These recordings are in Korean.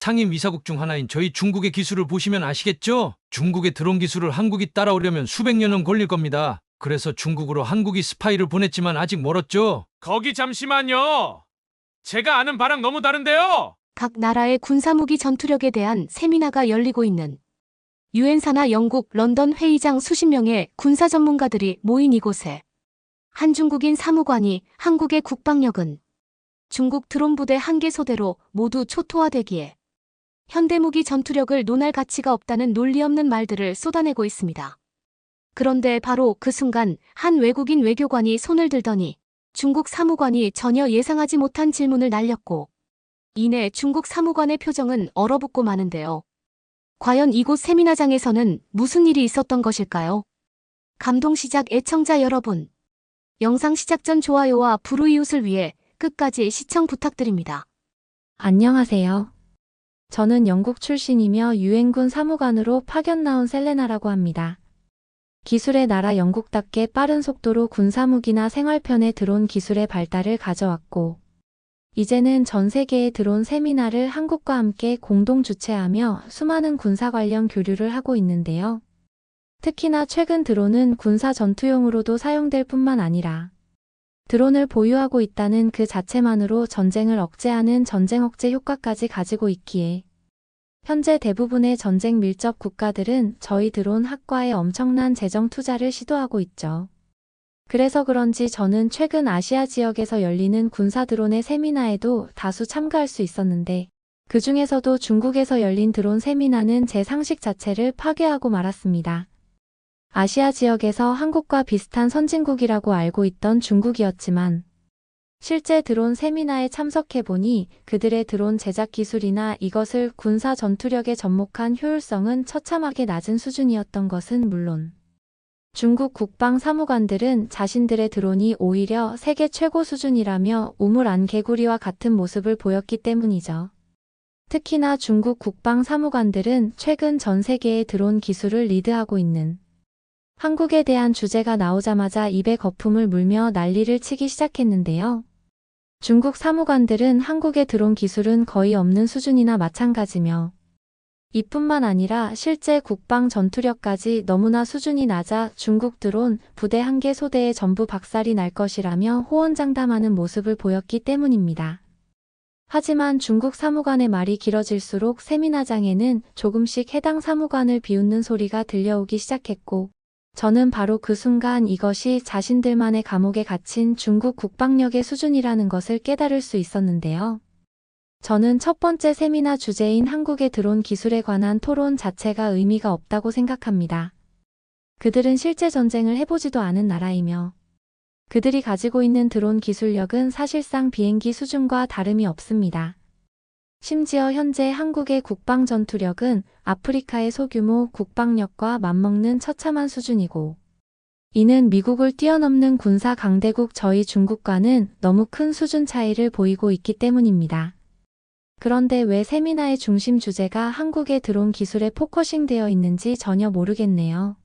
상임이사국 중 하나인 저희 중국의 기술을 보시면 아시겠죠? 중국의 드론 기술을 한국이 따라오려면 수백 년은 걸릴 겁니다. 그래서 중국으로 한국이 스파이를 보냈지만 아직 멀었죠? 거기 잠시만요. 제가 아는 바랑 너무 다른데요. 각 나라의 군사무기 전투력에 대한 세미나가 열리고 있는 유엔사나 영국, 런던 회의장 수십 명의 군사 전문가들이 모인 이곳에 한 중국인 사무관이 한국의 국방력은 중국 드론 부대 한 개 소대로 모두 초토화되기에 현대무기 전투력을 논할 가치가 없다는 논리 없는 말들을 쏟아내고 있습니다. 그런데 바로 그 순간 한 외국인 외교관이 손을 들더니 중국 사무관이 전혀 예상하지 못한 질문을 날렸고 이내 중국 사무관의 표정은 얼어붙고 마는데요. 과연 이곳 세미나장에서는 무슨 일이 있었던 것일까요? 감동시작 애청자 여러분, 영상 시작 전 좋아요와 불우이웃을 위해 끝까지 시청 부탁드립니다. 안녕하세요. 저는 영국 출신이며 유엔군 사무관으로 파견 나온 셀레나라고 합니다. 기술의 나라 영국답게 빠른 속도로 군사무기나 생활편의 드론 기술의 발달을 가져왔고, 이제는 전 세계의 드론 세미나를 한국과 함께 공동 주최하며 수많은 군사 관련 교류를 하고 있는데요. 특히나 최근 드론은 군사 전투용으로도 사용될 뿐만 아니라 드론을 보유하고 있다는 그 자체만으로 전쟁을 억제하는 전쟁 억제 효과까지 가지고 있기에 현재 대부분의 전쟁 밀접 국가들은 저희 드론 학과에 엄청난 재정 투자를 시도하고 있죠. 그래서 그런지 저는 최근 아시아 지역에서 열리는 군사 드론의 세미나에도 다수 참가할 수 있었는데 그 중에서도 중국에서 열린 드론 세미나는 제 상식 자체를 파괴하고 말았습니다. 아시아 지역에서 한국과 비슷한 선진국이라고 알고 있던 중국이었지만 실제 드론 세미나에 참석해보니 그들의 드론 제작 기술이나 이것을 군사 전투력에 접목한 효율성은 처참하게 낮은 수준이었던 것은 물론 중국 국방 사무관들은 자신들의 드론이 오히려 세계 최고 수준이라며 우물 안 개구리와 같은 모습을 보였기 때문이죠. 특히나 중국 국방 사무관들은 최근 전 세계의 드론 기술을 리드하고 있는 한국에 대한 주제가 나오자마자 입에 거품을 물며 난리를 치기 시작했는데요. 중국 사무관들은 한국의 드론 기술은 거의 없는 수준이나 마찬가지며 이뿐만 아니라 실제 국방 전투력까지 너무나 수준이 낮아 중국 드론 부대 한 개 소대에 전부 박살이 날 것이라며 호언장담하는 모습을 보였기 때문입니다. 하지만 중국 사무관의 말이 길어질수록 세미나장에는 조금씩 해당 사무관을 비웃는 소리가 들려오기 시작했고 저는 바로 그 순간 이것이 자신들만의 감옥에 갇힌 중국 국방력의 수준이라는 것을 깨달을 수 있었는데요. 저는 첫 번째 세미나 주제인 한국의 드론 기술에 관한 토론 자체가 의미가 없다고 생각합니다. 그들은 실제 전쟁을 해보지도 않은 나라이며 그들이 가지고 있는 드론 기술력은 사실상 비행기 수준과 다름이 없습니다. 심지어 현재 한국의 국방 전투력은 아프리카의 소규모 국방력과 맞먹는 처참한 수준이고 이는 미국을 뛰어넘는 군사 강대국 저희 중국과는 너무 큰 수준 차이를 보이고 있기 때문입니다. 그런데 왜 세미나의 중심 주제가 한국의 드론 기술에 포커싱되어 있는지 전혀 모르겠네요.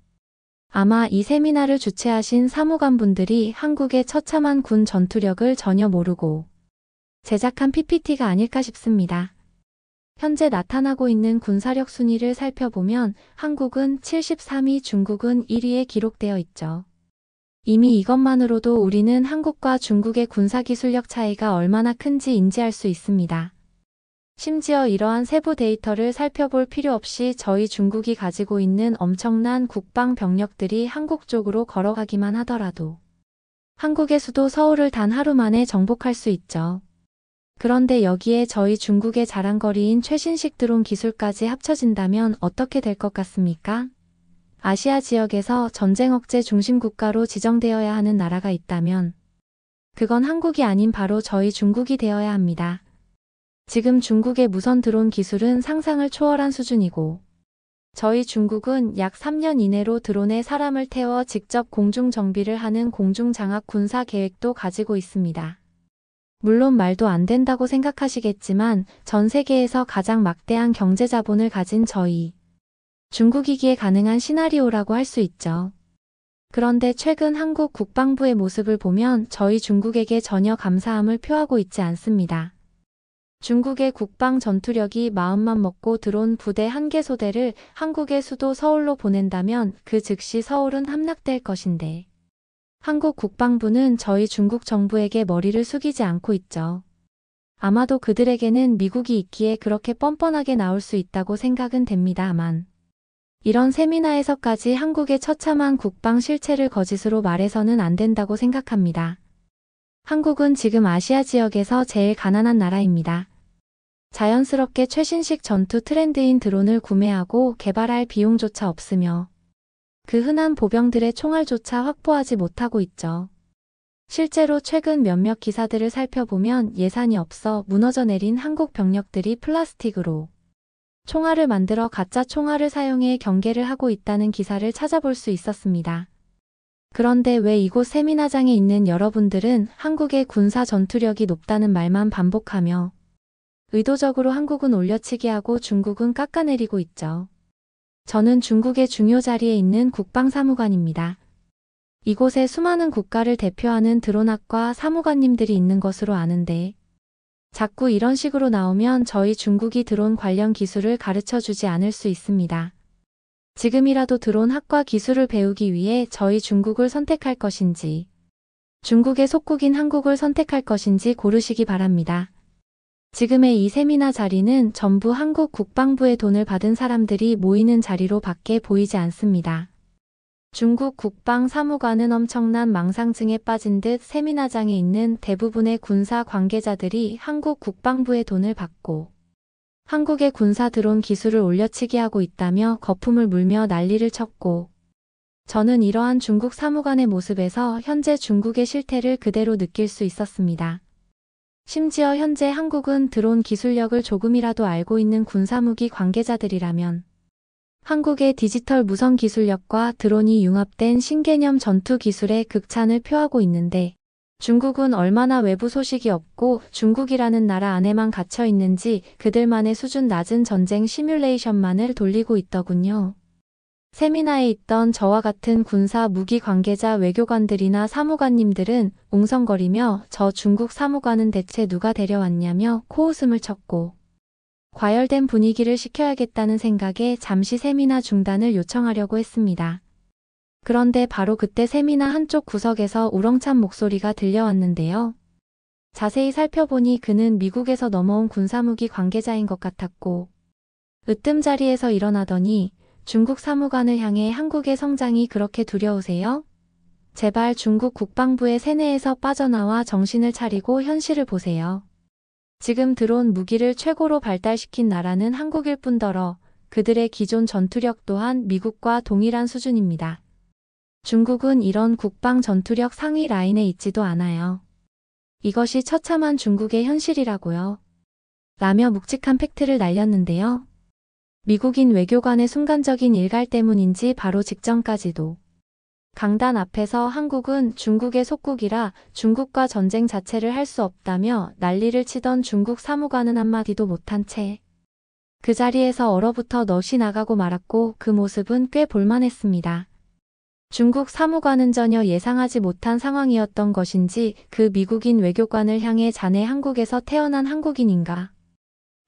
아마 이 세미나를 주최하신 사무관분들이 한국의 처참한 군 전투력을 전혀 모르고 제작한 PPT가 아닐까 싶습니다. 현재 나타나고 있는 군사력 순위를 살펴보면 한국은 73위, 중국은 1위에 기록되어 있죠. 이미 이것만으로도 우리는 한국과 중국의 군사기술력 차이가 얼마나 큰지 인지할 수 있습니다. 심지어 이러한 세부 데이터를 살펴볼 필요 없이 저희 중국이 가지고 있는 엄청난 국방 병력들이 한국 쪽으로 걸어가기만 하더라도 한국의 수도 서울을 단 하루 만에 정복할 수 있죠. 그런데 여기에 저희 중국의 자랑거리인 최신식 드론 기술까지 합쳐진다면 어떻게 될 것 같습니까? 아시아 지역에서 전쟁 억제 중심 국가로 지정되어야 하는 나라가 있다면 그건 한국이 아닌 바로 저희 중국이 되어야 합니다. 지금 중국의 무선 드론 기술은 상상을 초월한 수준이고 저희 중국은 약 3년 이내로 드론에 사람을 태워 직접 공중 정비를 하는 공중장악 군사 계획도 가지고 있습니다. 물론 말도 안 된다고 생각하시겠지만 전 세계에서 가장 막대한 경제 자본을 가진 저희 중국이기에 가능한 시나리오라고 할 수 있죠. 그런데 최근 한국 국방부의 모습을 보면 저희 중국에게 전혀 감사함을 표하고 있지 않습니다. 중국의 국방 전투력이 마음만 먹고 들어온 부대 1개 소대를 한국의 수도 서울로 보낸다면 그 즉시 서울은 함락될 것인데 한국 국방부는 저희 중국 정부에게 머리를 숙이지 않고 있죠. 아마도 그들에게는 미국이 있기에 그렇게 뻔뻔하게 나올 수 있다고 생각은 됩니다만 이런 세미나에서까지 한국의 처참한 국방 실체를 거짓으로 말해서는 안 된다고 생각합니다. 한국은 지금 아시아 지역에서 제일 가난한 나라입니다. 자연스럽게 최신식 전투 트렌드인 드론을 구매하고 개발할 비용조차 없으며 그 흔한 보병들의 총알조차 확보하지 못하고 있죠. 실제로 최근 몇몇 기사들을 살펴보면 예산이 없어 무너져 내린 한국 병력들이 플라스틱으로 총알을 만들어 가짜 총알을 사용해 경계를 하고 있다는 기사를 찾아볼 수 있었습니다. 그런데 왜 이곳 세미나장에 있는 여러분들은 한국의 군사 전투력이 높다는 말만 반복하며 의도적으로 한국은 올려치기 하고 중국은 깎아내리고 있죠. 저는 중국의 중요 자리에 있는 국방사무관입니다. 이곳에 수많은 국가를 대표하는 드론학과 사무관님들이 있는 것으로 아는데 자꾸 이런 식으로 나오면 저희 중국이 드론 관련 기술을 가르쳐 주지 않을 수 있습니다. 지금이라도 드론 학과 기술을 배우기 위해 저희 중국을 선택할 것인지 중국의 속국인 한국을 선택할 것인지 고르시기 바랍니다. 지금의 이 세미나 자리는 전부 한국 국방부의 돈을 받은 사람들이 모이는 자리로 밖에 보이지 않습니다. 중국 국방사무관은 엄청난 망상증에 빠진 듯 세미나장에 있는 대부분의 군사 관계자들이 한국 국방부의 돈을 받고 한국의 군사 드론 기술을 올려치기 하고 있다며 거품을 물며 난리를 쳤고 저는 이러한 중국 사무관의 모습에서 현재 중국의 실태를 그대로 느낄 수 있었습니다. 심지어 현재 한국은 드론 기술력을 조금이라도 알고 있는 군사무기 관계자들이라면 한국의 디지털 무선 기술력과 드론이 융합된 신개념 전투 기술의 극찬을 표하고 있는데 중국은 얼마나 외부 소식이 없고 중국이라는 나라 안에만 갇혀 있는지 그들만의 수준 낮은 전쟁 시뮬레이션만을 돌리고 있더군요. 세미나에 있던 저와 같은 군사 무기 관계자 외교관들이나 사무관님들은 웅성거리며 저 중국 사무관은 대체 누가 데려왔냐며 코웃음을 쳤고 과열된 분위기를 식혀야겠다는 생각에 잠시 세미나 중단을 요청하려고 했습니다. 그런데 바로 그때 세미나 한쪽 구석에서 우렁찬 목소리가 들려왔는데요. 자세히 살펴보니 그는 미국에서 넘어온 군사무기 관계자인 것 같았고 으뜸자리에서 일어나더니 중국 사무관을 향해 한국의 성장이 그렇게 두려우세요? 제발 중국 국방부의 세뇌에서 빠져나와 정신을 차리고 현실을 보세요. 지금 드론 무기를 최고로 발달시킨 나라는 한국일 뿐더러 그들의 기존 전투력 또한 미국과 동일한 수준입니다. 중국은 이런 국방 전투력 상위 라인에 있지도 않아요. 이것이 처참한 중국의 현실이라고요. 라며 묵직한 팩트를 날렸는데요. 미국인 외교관의 순간적인 일갈 때문인지 바로 직전까지도 강단 앞에서 한국은 중국의 속국이라 중국과 전쟁 자체를 할 수 없다며 난리를 치던 중국 사무관은 한마디도 못한 채 그 자리에서 얼어붙어 넋이 나가고 말았고 그 모습은 꽤 볼만했습니다. 중국 사무관은 전혀 예상하지 못한 상황이었던 것인지 그 미국인 외교관을 향해 자네 한국에서 태어난 한국인인가?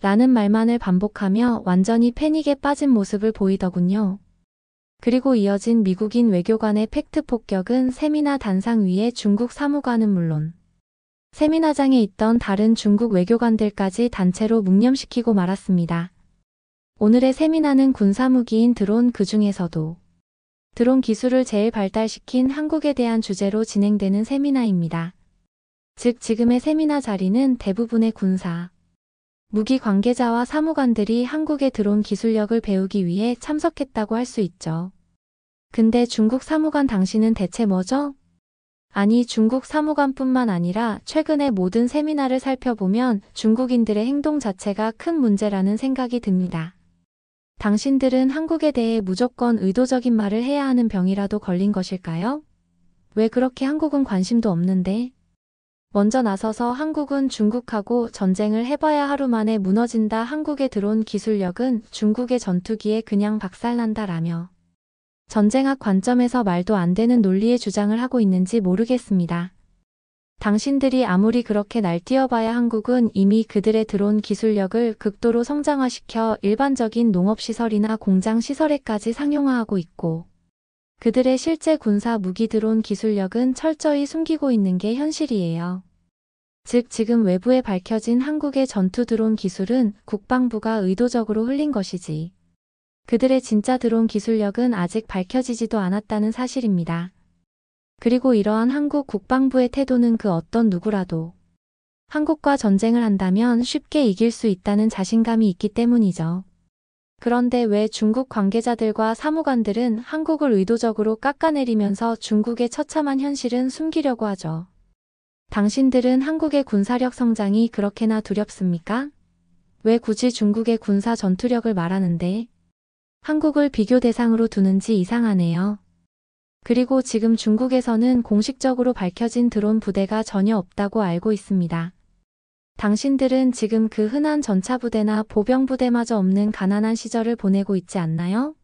라는 말만을 반복하며 완전히 패닉에 빠진 모습을 보이더군요. 그리고 이어진 미국인 외교관의 팩트 폭격은 세미나 단상 위에 중국 사무관은 물론 세미나장에 있던 다른 중국 외교관들까지 단체로 묵념시키고 말았습니다. 오늘의 세미나는 군사무기인 드론 그 중에서도 드론 기술을 제일 발달시킨 한국에 대한 주제로 진행되는 세미나입니다. 즉 지금의 세미나 자리는 대부분의 군사 무기 관계자와 사무관들이 한국의 드론 기술력을 배우기 위해 참석했다고 할 수 있죠. 근데 중국 사무관 당신은 대체 뭐죠? 아니 중국 사무관뿐만 아니라 최근의 모든 세미나를 살펴보면 중국인들의 행동 자체가 큰 문제라는 생각이 듭니다. 당신들은 한국에 대해 무조건 의도적인 말을 해야 하는 병이라도 걸린 것일까요? 왜 그렇게 한국은 관심도 없는데? 먼저 나서서 한국은 중국하고 전쟁을 해봐야 하루 만에 무너진다. 한국의 드론 기술력은 중국의 전투기에 그냥 박살난다라며 전쟁학 관점에서 말도 안 되는 논리의 주장을 하고 있는지 모르겠습니다. 당신들이 아무리 그렇게 날뛰어봐야 한국은 이미 그들의 드론 기술력을 극도로 성장화시켜 일반적인 농업시설이나 공장시설에까지 상용화하고 있고, 그들의 실제 군사 무기 드론 기술력은 철저히 숨기고 있는 게 현실이에요. 즉 지금 외부에 밝혀진 한국의 전투 드론 기술은 국방부가 의도적으로 흘린 것이지, 그들의 진짜 드론 기술력은 아직 밝혀지지도 않았다는 사실입니다. 그리고 이러한 한국 국방부의 태도는 그 어떤 누구라도 한국과 전쟁을 한다면 쉽게 이길 수 있다는 자신감이 있기 때문이죠. 그런데 왜 중국 관계자들과 사무관들은 한국을 의도적으로 깎아내리면서 중국의 처참한 현실은 숨기려고 하죠? 당신들은 한국의 군사력 성장이 그렇게나 두렵습니까? 왜 굳이 중국의 군사 전투력을 말하는데 한국을 비교 대상으로 두는지 이상하네요. 그리고 지금 중국에서는 공식적으로 밝혀진 드론 부대가 전혀 없다고 알고 있습니다. 당신들은 지금 그 흔한 전차부대나 보병부대마저 없는 가난한 시절을 보내고 있지 않나요?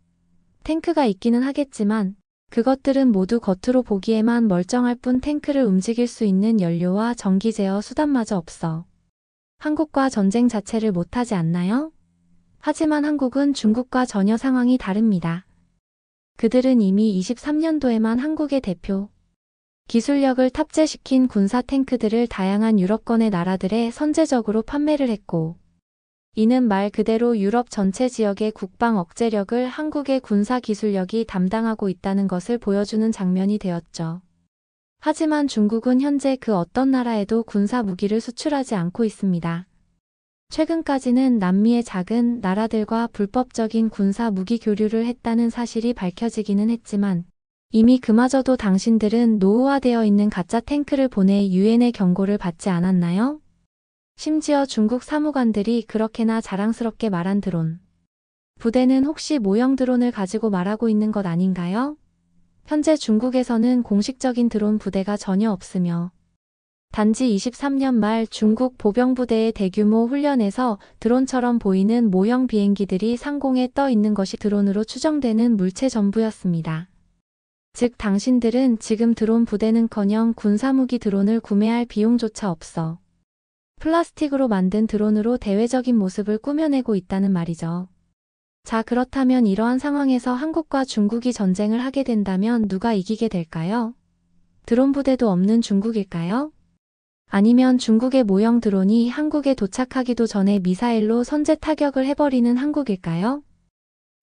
탱크가 있기는 하겠지만 그것들은 모두 겉으로 보기에만 멀쩡할 뿐 탱크를 움직일 수 있는 연료와 전기 제어 수단마저 없어 한국과 전쟁 자체를 못하지 않나요? 하지만 한국은 중국과 전혀 상황이 다릅니다. 그들은 이미 23년도에만 한국의 대표 기술력을 탑재시킨 군사 탱크들을 다양한 유럽권의 나라들에 선제적으로 판매를 했고, 이는 말 그대로 유럽 전체 지역의 국방 억제력을 한국의 군사 기술력이 담당하고 있다는 것을 보여주는 장면이 되었죠. 하지만 중국은 현재 그 어떤 나라에도 군사 무기를 수출하지 않고 있습니다. 최근까지는 남미의 작은 나라들과 불법적인 군사 무기 교류를 했다는 사실이 밝혀지기는 했지만 이미 그마저도 당신들은 노후화되어 있는 가짜 탱크를 보내 유엔의 경고를 받지 않았나요? 심지어 중국 사무관들이 그렇게나 자랑스럽게 말한 드론 부대는 혹시 모형 드론을 가지고 말하고 있는 것 아닌가요? 현재 중국에서는 공식적인 드론 부대가 전혀 없으며 단지 23년 말 중국 보병부대의 대규모 훈련에서 드론처럼 보이는 모형 비행기들이 상공에 떠 있는 것이 드론으로 추정되는 물체 전부였습니다. 즉 당신들은 지금 드론 부대는커녕 군사무기 드론을 구매할 비용조차 없어 플라스틱으로 만든 드론으로 대외적인 모습을 꾸며내고 있다는 말이죠. 자, 그렇다면 이러한 상황에서 한국과 중국이 전쟁을 하게 된다면 누가 이기게 될까요? 드론 부대도 없는 중국일까요? 아니면 중국의 모형 드론이 한국에 도착하기도 전에 미사일로 선제 타격을 해버리는 한국일까요?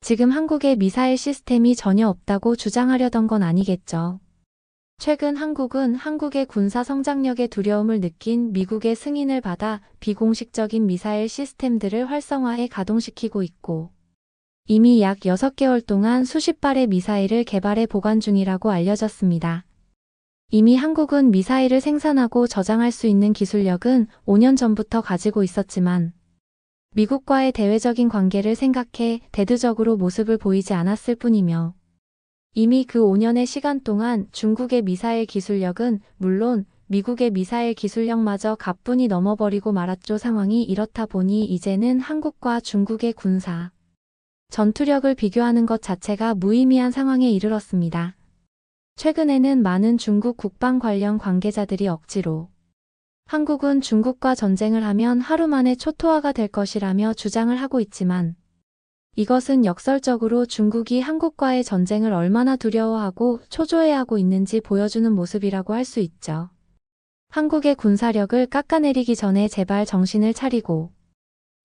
지금 한국의 미사일 시스템이 전혀 없다고 주장하려던 건 아니겠죠. 최근 한국은 한국의 군사 성장력에 두려움을 느낀 미국의 승인을 받아 비공식적인 미사일 시스템들을 활성화해 가동시키고 있고, 이미 약 6개월 동안 수십 발의 미사일을 개발해 보관 중이라고 알려졌습니다. 이미 한국은 미사일을 생산하고 저장할 수 있는 기술력은 5년 전부터 가지고 있었지만 미국과의 대외적인 관계를 생각해 대두적으로 모습을 보이지 않았을 뿐이며, 이미 그 5년의 시간 동안 중국의 미사일 기술력은 물론 미국의 미사일 기술력마저 가뿐히 넘어버리고 말았죠. 상황이 이렇다 보니 이제는 한국과 중국의 군사 전투력을 비교하는 것 자체가 무의미한 상황에 이르렀습니다. 최근에는 많은 중국 국방 관련 관계자들이 억지로 한국은 중국과 전쟁을 하면 하루 만에 초토화가 될 것이라며 주장을 하고 있지만, 이것은 역설적으로 중국이 한국과의 전쟁을 얼마나 두려워하고 초조해하고 있는지 보여주는 모습이라고 할 수 있죠. 한국의 군사력을 깎아내리기 전에 제발 정신을 차리고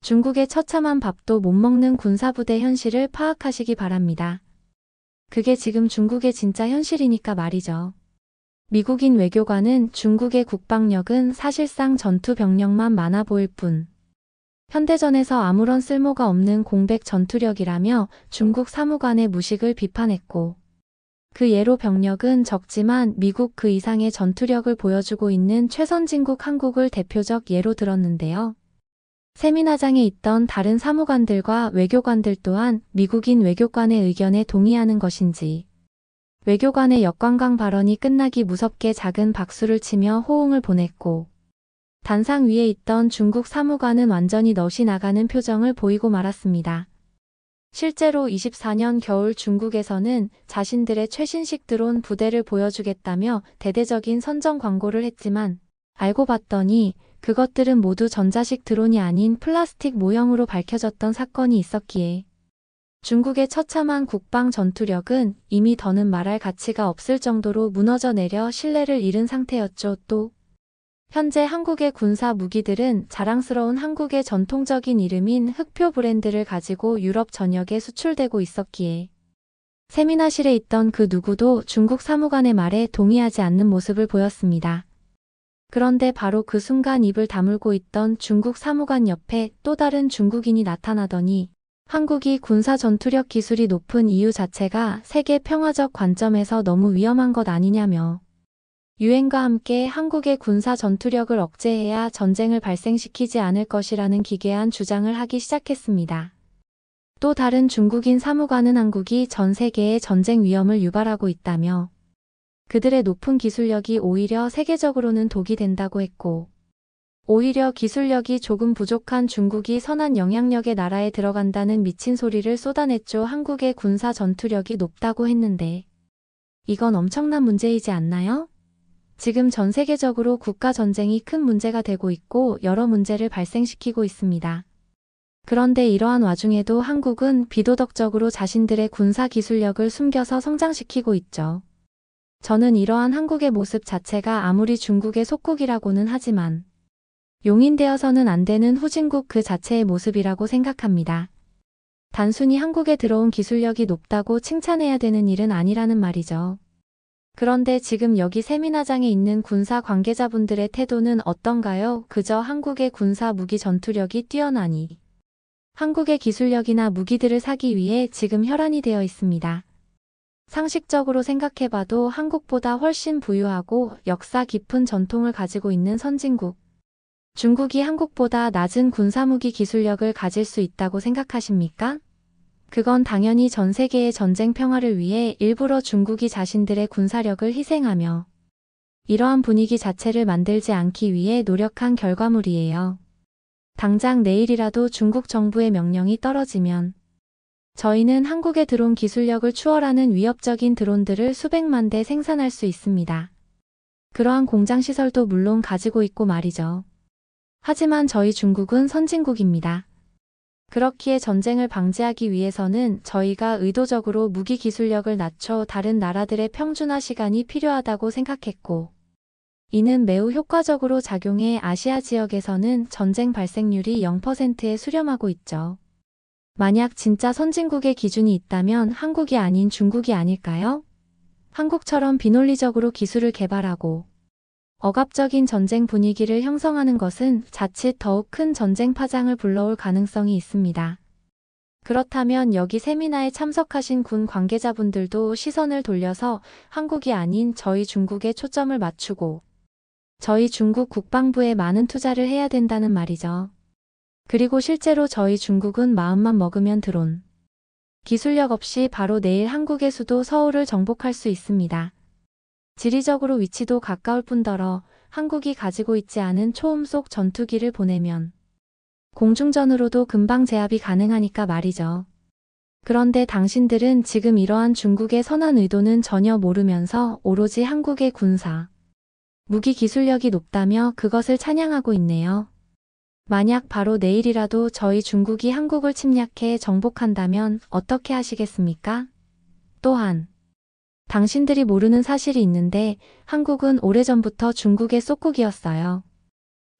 중국의 처참한 밥도 못 먹는 군사부대 현실을 파악하시기 바랍니다. 그게 지금 중국의 진짜 현실이니까 말이죠. 미국인 외교관은 중국의 국방력은 사실상 전투 병력만 많아 보일 뿐 현대전에서 아무런 쓸모가 없는 공백 전투력이라며 중국 사무관의 무식을 비판했고, 그 예로 병력은 적지만 미국 그 이상의 전투력을 보여주고 있는 최선진국 한국을 대표적 예로 들었는데요. 세미나장에 있던 다른 사무관들과 외교관들 또한 미국인 외교관의 의견에 동의하는 것인지 외교관의 역관광 발언이 끝나기 무섭게 작은 박수를 치며 호응을 보냈고, 단상 위에 있던 중국 사무관은 완전히 넋이 나가는 표정을 보이고 말았습니다. 실제로 24년 겨울 중국에서는 자신들의 최신식 드론 부대를 보여주겠다며 대대적인 선전 광고를 했지만 알고 봤더니 그것들은 모두 전자식 드론이 아닌 플라스틱 모형으로 밝혀졌던 사건이 있었기에 중국의 처참한 국방 전투력은 이미 더는 말할 가치가 없을 정도로 무너져 내려 신뢰를 잃은 상태였죠. 또 현재 한국의 군사 무기들은 자랑스러운 한국의 전통적인 이름인 흑표 브랜드를 가지고 유럽 전역에 수출되고 있었기에 세미나실에 있던 그 누구도 중국 사무관의 말에 동의하지 않는 모습을 보였습니다. 그런데 바로 그 순간 입을 다물고 있던 중국 사무관 옆에 또 다른 중국인이 나타나더니 한국이 군사 전투력 기술이 높은 이유 자체가 세계 평화적 관점에서 너무 위험한 것 아니냐며 유엔과 함께 한국의 군사 전투력을 억제해야 전쟁을 발생시키지 않을 것이라는 기괴한 주장을 하기 시작했습니다. 또 다른 중국인 사무관은 한국이 전 세계에 전쟁 위험을 유발하고 있다며 그들의 높은 기술력이 오히려 세계적으로는 독이 된다고 했고 오히려 기술력이 조금 부족한 중국이 선한 영향력의 나라에 들어간다는 미친 소리를 쏟아냈죠. 한국의 군사 전투력이 높다고 했는데 이건 엄청난 문제이지 않나요? 지금 전 세계적으로 국가 전쟁이 큰 문제가 되고 있고 여러 문제를 발생시키고 있습니다. 그런데 이러한 와중에도 한국은 비도덕적으로 자신들의 군사 기술력을 숨겨서 성장시키고 있죠. 저는 이러한 한국의 모습 자체가 아무리 중국의 속국이라고는 하지만 용인되어서는 안 되는 후진국 그 자체의 모습이라고 생각합니다. 단순히 한국에 들어온 기술력이 높다고 칭찬해야 되는 일은 아니라는 말이죠. 그런데 지금 여기 세미나장에 있는 군사 관계자분들의 태도는 어떤가요? 그저 한국의 군사 무기 전투력이 뛰어나니 한국의 기술력이나 무기들을 사기 위해 지금 혈안이 되어 있습니다. 상식적으로 생각해봐도 한국보다 훨씬 부유하고 역사 깊은 전통을 가지고 있는 선진국, 중국이 한국보다 낮은 군사무기 기술력을 가질 수 있다고 생각하십니까? 그건 당연히 전 세계의 전쟁 평화를 위해 일부러 중국이 자신들의 군사력을 희생하며 이러한 분위기 자체를 만들지 않기 위해 노력한 결과물이에요. 당장 내일이라도 중국 정부의 명령이 떨어지면 저희는 한국에 들어온 기술력을 추월하는 위협적인 드론들을 수백만 대 생산할 수 있습니다. 그러한 공장 시설도 물론 가지고 있고 말이죠. 하지만 저희 중국은 선진국입니다. 그렇기에 전쟁을 방지하기 위해서는 저희가 의도적으로 무기 기술력을 낮춰 다른 나라들의 평준화 시간이 필요하다고 생각했고, 이는 매우 효과적으로 작용해 아시아 지역에서는 전쟁 발생률이 0%에 수렴하고 있죠. 만약 진짜 선진국의 기준이 있다면 한국이 아닌 중국이 아닐까요? 한국처럼 비논리적으로 기술을 개발하고 억압적인 전쟁 분위기를 형성하는 것은 자칫 더욱 큰 전쟁 파장을 불러올 가능성이 있습니다. 그렇다면 여기 세미나에 참석하신 군 관계자분들도 시선을 돌려서 한국이 아닌 저희 중국에 초점을 맞추고 저희 중국 국방부에 많은 투자를 해야 된다는 말이죠. 그리고 실제로 저희 중국은 마음만 먹으면 드론 기술력 없이 바로 내일 한국의 수도 서울을 정복할 수 있습니다. 지리적으로 위치도 가까울 뿐더러 한국이 가지고 있지 않은 초음속 전투기를 보내면 공중전으로도 금방 제압이 가능하니까 말이죠. 그런데 당신들은 지금 이러한 중국의 선한 의도는 전혀 모르면서 오로지 한국의 군사, 무기 기술력이 높다며 그것을 찬양하고 있네요. 만약 바로 내일이라도 저희 중국이 한국을 침략해 정복한다면 어떻게 하시겠습니까? 또한 당신들이 모르는 사실이 있는데 한국은 오래전부터 중국의 속국이었어요.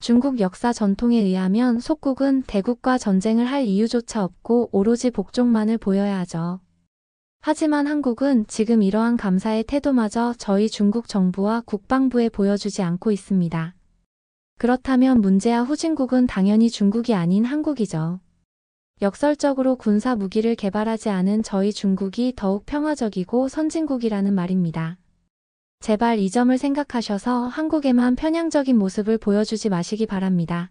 중국 역사 전통에 의하면 속국은 대국과 전쟁을 할 이유조차 없고 오로지 복종만을 보여야 하죠. 하지만 한국은 지금 이러한 감사의 태도마저 저희 중국 정부와 국방부에 보여주지 않고 있습니다. 그렇다면 문제야 후진국은 당연히 중국이 아닌 한국이죠. 역설적으로 군사 무기를 개발하지 않은 저희 중국이 더욱 평화적이고 선진국이라는 말입니다. 제발 이 점을 생각하셔서 한국에만 편향적인 모습을 보여주지 마시기 바랍니다.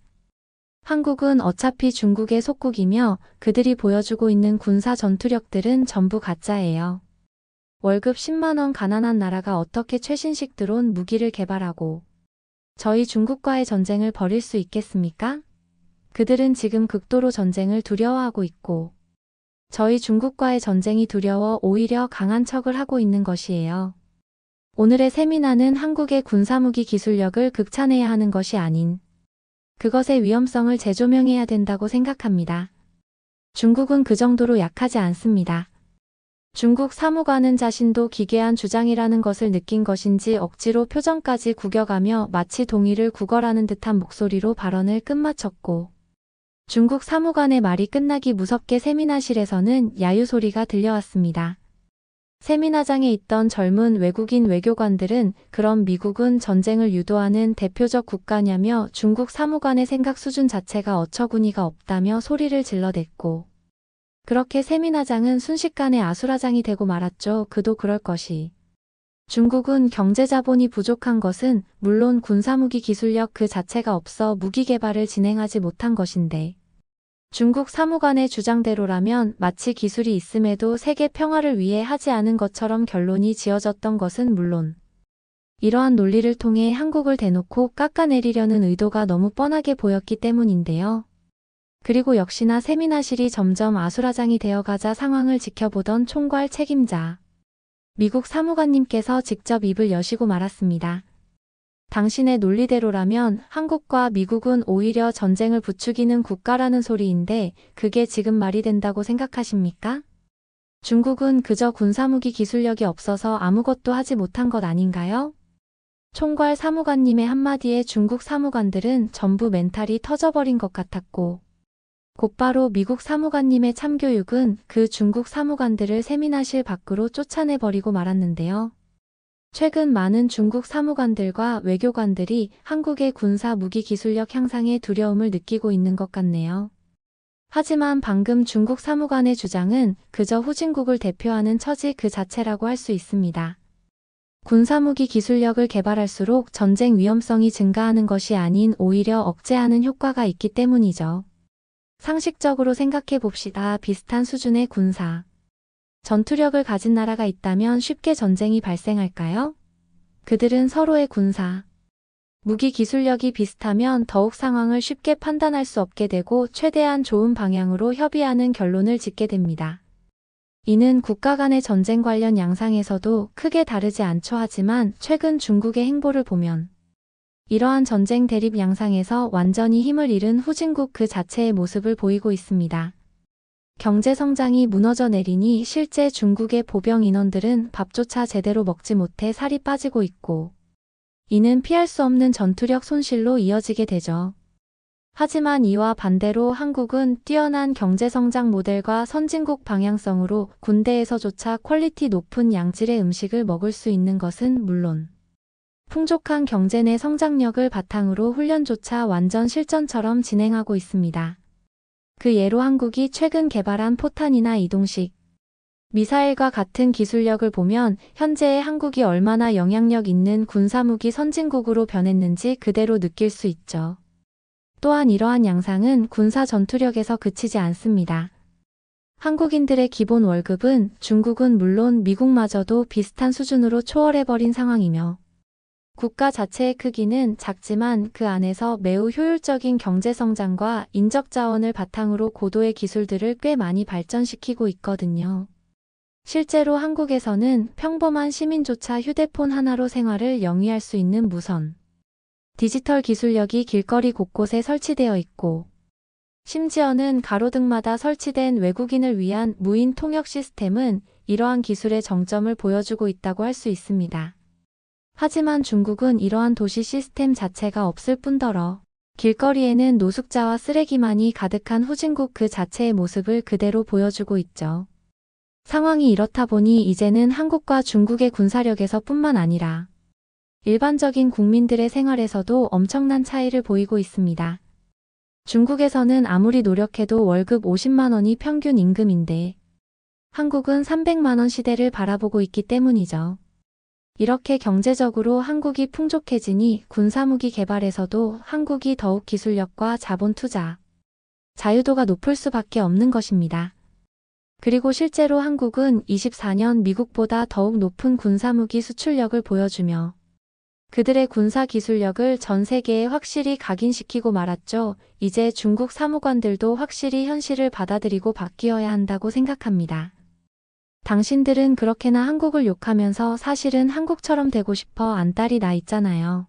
한국은 어차피 중국의 속국이며 그들이 보여주고 있는 군사 전투력들은 전부 가짜예요. 월급 10만 원 가난한 나라가 어떻게 최신식 드론 무기를 개발하고 저희 중국과의 전쟁을 벌일 수 있겠습니까? 그들은 지금 극도로 전쟁을 두려워하고 있고 저희 중국과의 전쟁이 두려워 오히려 강한 척을 하고 있는 것이에요. 오늘의 세미나는 한국의 군사무기 기술력을 극찬해야 하는 것이 아닌 그것의 위험성을 재조명해야 된다고 생각합니다. 중국은 그 정도로 약하지 않습니다. 중국 사무관은 자신도 기괴한 주장이라는 것을 느낀 것인지 억지로 표정까지 구겨가며 마치 동의를 구걸하는 듯한 목소리로 발언을 끝마쳤고, 중국 사무관의 말이 끝나기 무섭게 세미나실에서는 야유 소리가 들려왔습니다. 세미나장에 있던 젊은 외국인 외교관들은 그럼 미국은 전쟁을 유도하는 대표적 국가냐며 중국 사무관의 생각 수준 자체가 어처구니가 없다며 소리를 질러댔고, 그렇게 세미나장은 순식간에 아수라장이 되고 말았죠. 그도 그럴 것이. 중국은 경제 자본이 부족한 것은 물론 군사무기 기술력 그 자체가 없어 무기 개발을 진행하지 못한 것인데, 중국 사무관의 주장대로라면 마치 기술이 있음에도 세계 평화를 위해 하지 않은 것처럼 결론이 지어졌던 것은 물론, 이러한 논리를 통해 한국을 대놓고 깎아내리려는 의도가 너무 뻔하게 보였기 때문인데요. 그리고 역시나 세미나실이 점점 아수라장이 되어가자 상황을 지켜보던 총괄 책임자, 미국 사무관님께서 직접 입을 여시고 말았습니다. 당신의 논리대로라면 한국과 미국은 오히려 전쟁을 부추기는 국가라는 소리인데 그게 지금 말이 된다고 생각하십니까? 중국은 그저 군사무기 기술력이 없어서 아무것도 하지 못한 것 아닌가요? 총괄 사무관님의 한마디에 중국 사무관들은 전부 멘탈이 터져버린 것 같았고, 곧바로 미국 사무관님의 참교육은 그 중국 사무관들을 세미나실 밖으로 쫓아내버리고 말았는데요. 최근 많은 중국 사무관들과 외교관들이 한국의 군사 무기 기술력 향상에 두려움을 느끼고 있는 것 같네요. 하지만 방금 중국 사무관의 주장은 그저 후진국을 대표하는 처지 그 자체라고 할 수 있습니다. 군사무기 기술력을 개발할수록 전쟁 위험성이 증가하는 것이 아닌 오히려 억제하는 효과가 있기 때문이죠. 상식적으로 생각해 봅시다. 비슷한 수준의 군사 전투력을 가진 나라가 있다면 쉽게 전쟁이 발생할까요? 그들은 서로의 군사 무기 기술력이 비슷하면 더욱 상황을 쉽게 판단할 수 없게 되고 최대한 좋은 방향으로 협의하는 결론을 짓게 됩니다. 이는 국가 간의 전쟁 관련 양상에서도 크게 다르지 않죠. 하지만 최근 중국의 행보를 보면 이러한 전쟁 대립 양상에서 완전히 힘을 잃은 후진국 그 자체의 모습을 보이고 있습니다. 경제 성장이 무너져 내리니 실제 중국의 보병 인원들은 밥조차 제대로 먹지 못해 살이 빠지고 있고, 이는 피할 수 없는 전투력 손실로 이어지게 되죠. 하지만 이와 반대로 한국은 뛰어난 경제 성장 모델과 선진국 방향성으로 군대에서조차 퀄리티 높은 양질의 음식을 먹을 수 있는 것은 물론, 풍족한 경제 내 성장력을 바탕으로 훈련조차 완전 실전처럼 진행하고 있습니다. 그 예로 한국이 최근 개발한 포탄이나 이동식 미사일과 같은 기술력을 보면 현재의 한국이 얼마나 영향력 있는 군사무기 선진국으로 변했는지 그대로 느낄 수 있죠. 또한 이러한 양상은 군사 전투력에서 그치지 않습니다. 한국인들의 기본 월급은 중국은 물론 미국마저도 비슷한 수준으로 초월해버린 상황이며, 국가 자체의 크기는 작지만 그 안에서 매우 효율적인 경제성장과 인적자원을 바탕으로 고도의 기술들을 꽤 많이 발전시키고 있거든요. 실제로 한국에서는 평범한 시민조차 휴대폰 하나로 생활을 영위할 수 있는 무선 디지털 기술력이 길거리 곳곳에 설치되어 있고, 심지어는 가로등마다 설치된 외국인을 위한 무인 통역 시스템은 이러한 기술의 정점을 보여주고 있다고 할 수 있습니다. 하지만 중국은 이러한 도시 시스템 자체가 없을 뿐더러 길거리에는 노숙자와 쓰레기만이 가득한 후진국 그 자체의 모습을 그대로 보여주고 있죠. 상황이 이렇다 보니 이제는 한국과 중국의 군사력에서 뿐만 아니라 일반적인 국민들의 생활에서도 엄청난 차이를 보이고 있습니다. 중국에서는 아무리 노력해도 월급 50만 원이 평균 임금인데 한국은 300만 원 시대를 바라보고 있기 때문이죠. 이렇게 경제적으로 한국이 풍족해지니 군사무기 개발에서도 한국이 더욱 기술력과 자본 투자, 자유도가 높을 수밖에 없는 것입니다. 그리고 실제로 한국은 24년 미국보다 더욱 높은 군사무기 수출력을 보여주며 그들의 군사 기술력을 전 세계에 확실히 각인시키고 말았죠. 이제 중국 사무관들도 확실히 현실을 받아들이고 바뀌어야 한다고 생각합니다. 당신들은 그렇게나 한국을 욕하면서 사실은 한국처럼 되고 싶어 안달이 나 있잖아요.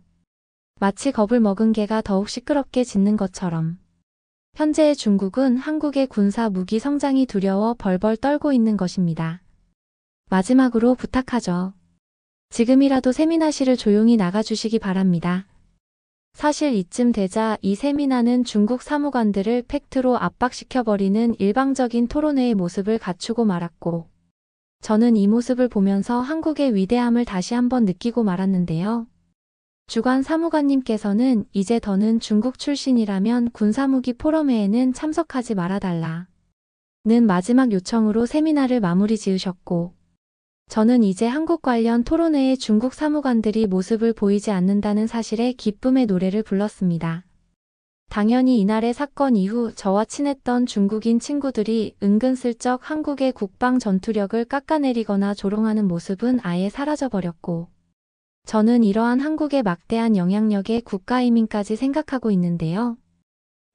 마치 겁을 먹은 개가 더욱 시끄럽게 짖는 것처럼. 현재의 중국은 한국의 군사 무기 성장이 두려워 벌벌 떨고 있는 것입니다. 마지막으로 부탁하죠. 지금이라도 세미나 씨를 조용히 나가주시기 바랍니다. 사실 이쯤 되자 이 세미나는 중국 사무관들을 팩트로 압박시켜버리는 일방적인 토론회의 모습을 갖추고 말았고, 저는 이 모습을 보면서 한국의 위대함을 다시 한번 느끼고 말았는데요. 주관 사무관님께서는 이제 더는 중국 출신이라면 군사무기 포럼회에는 참석하지 말아달라. 는 마지막 요청으로 세미나를 마무리 지으셨고, 저는 이제 한국 관련 토론회에 중국 사무관들이 모습을 보이지 않는다는 사실에 기쁨의 노래를 불렀습니다. 당연히 이날의 사건 이후 저와 친했던 중국인 친구들이 은근슬쩍 한국의 국방 전투력을 깎아내리거나 조롱하는 모습은 아예 사라져버렸고, 저는 이러한 한국의 막대한 영향력의 국가이민까지 생각하고 있는데요.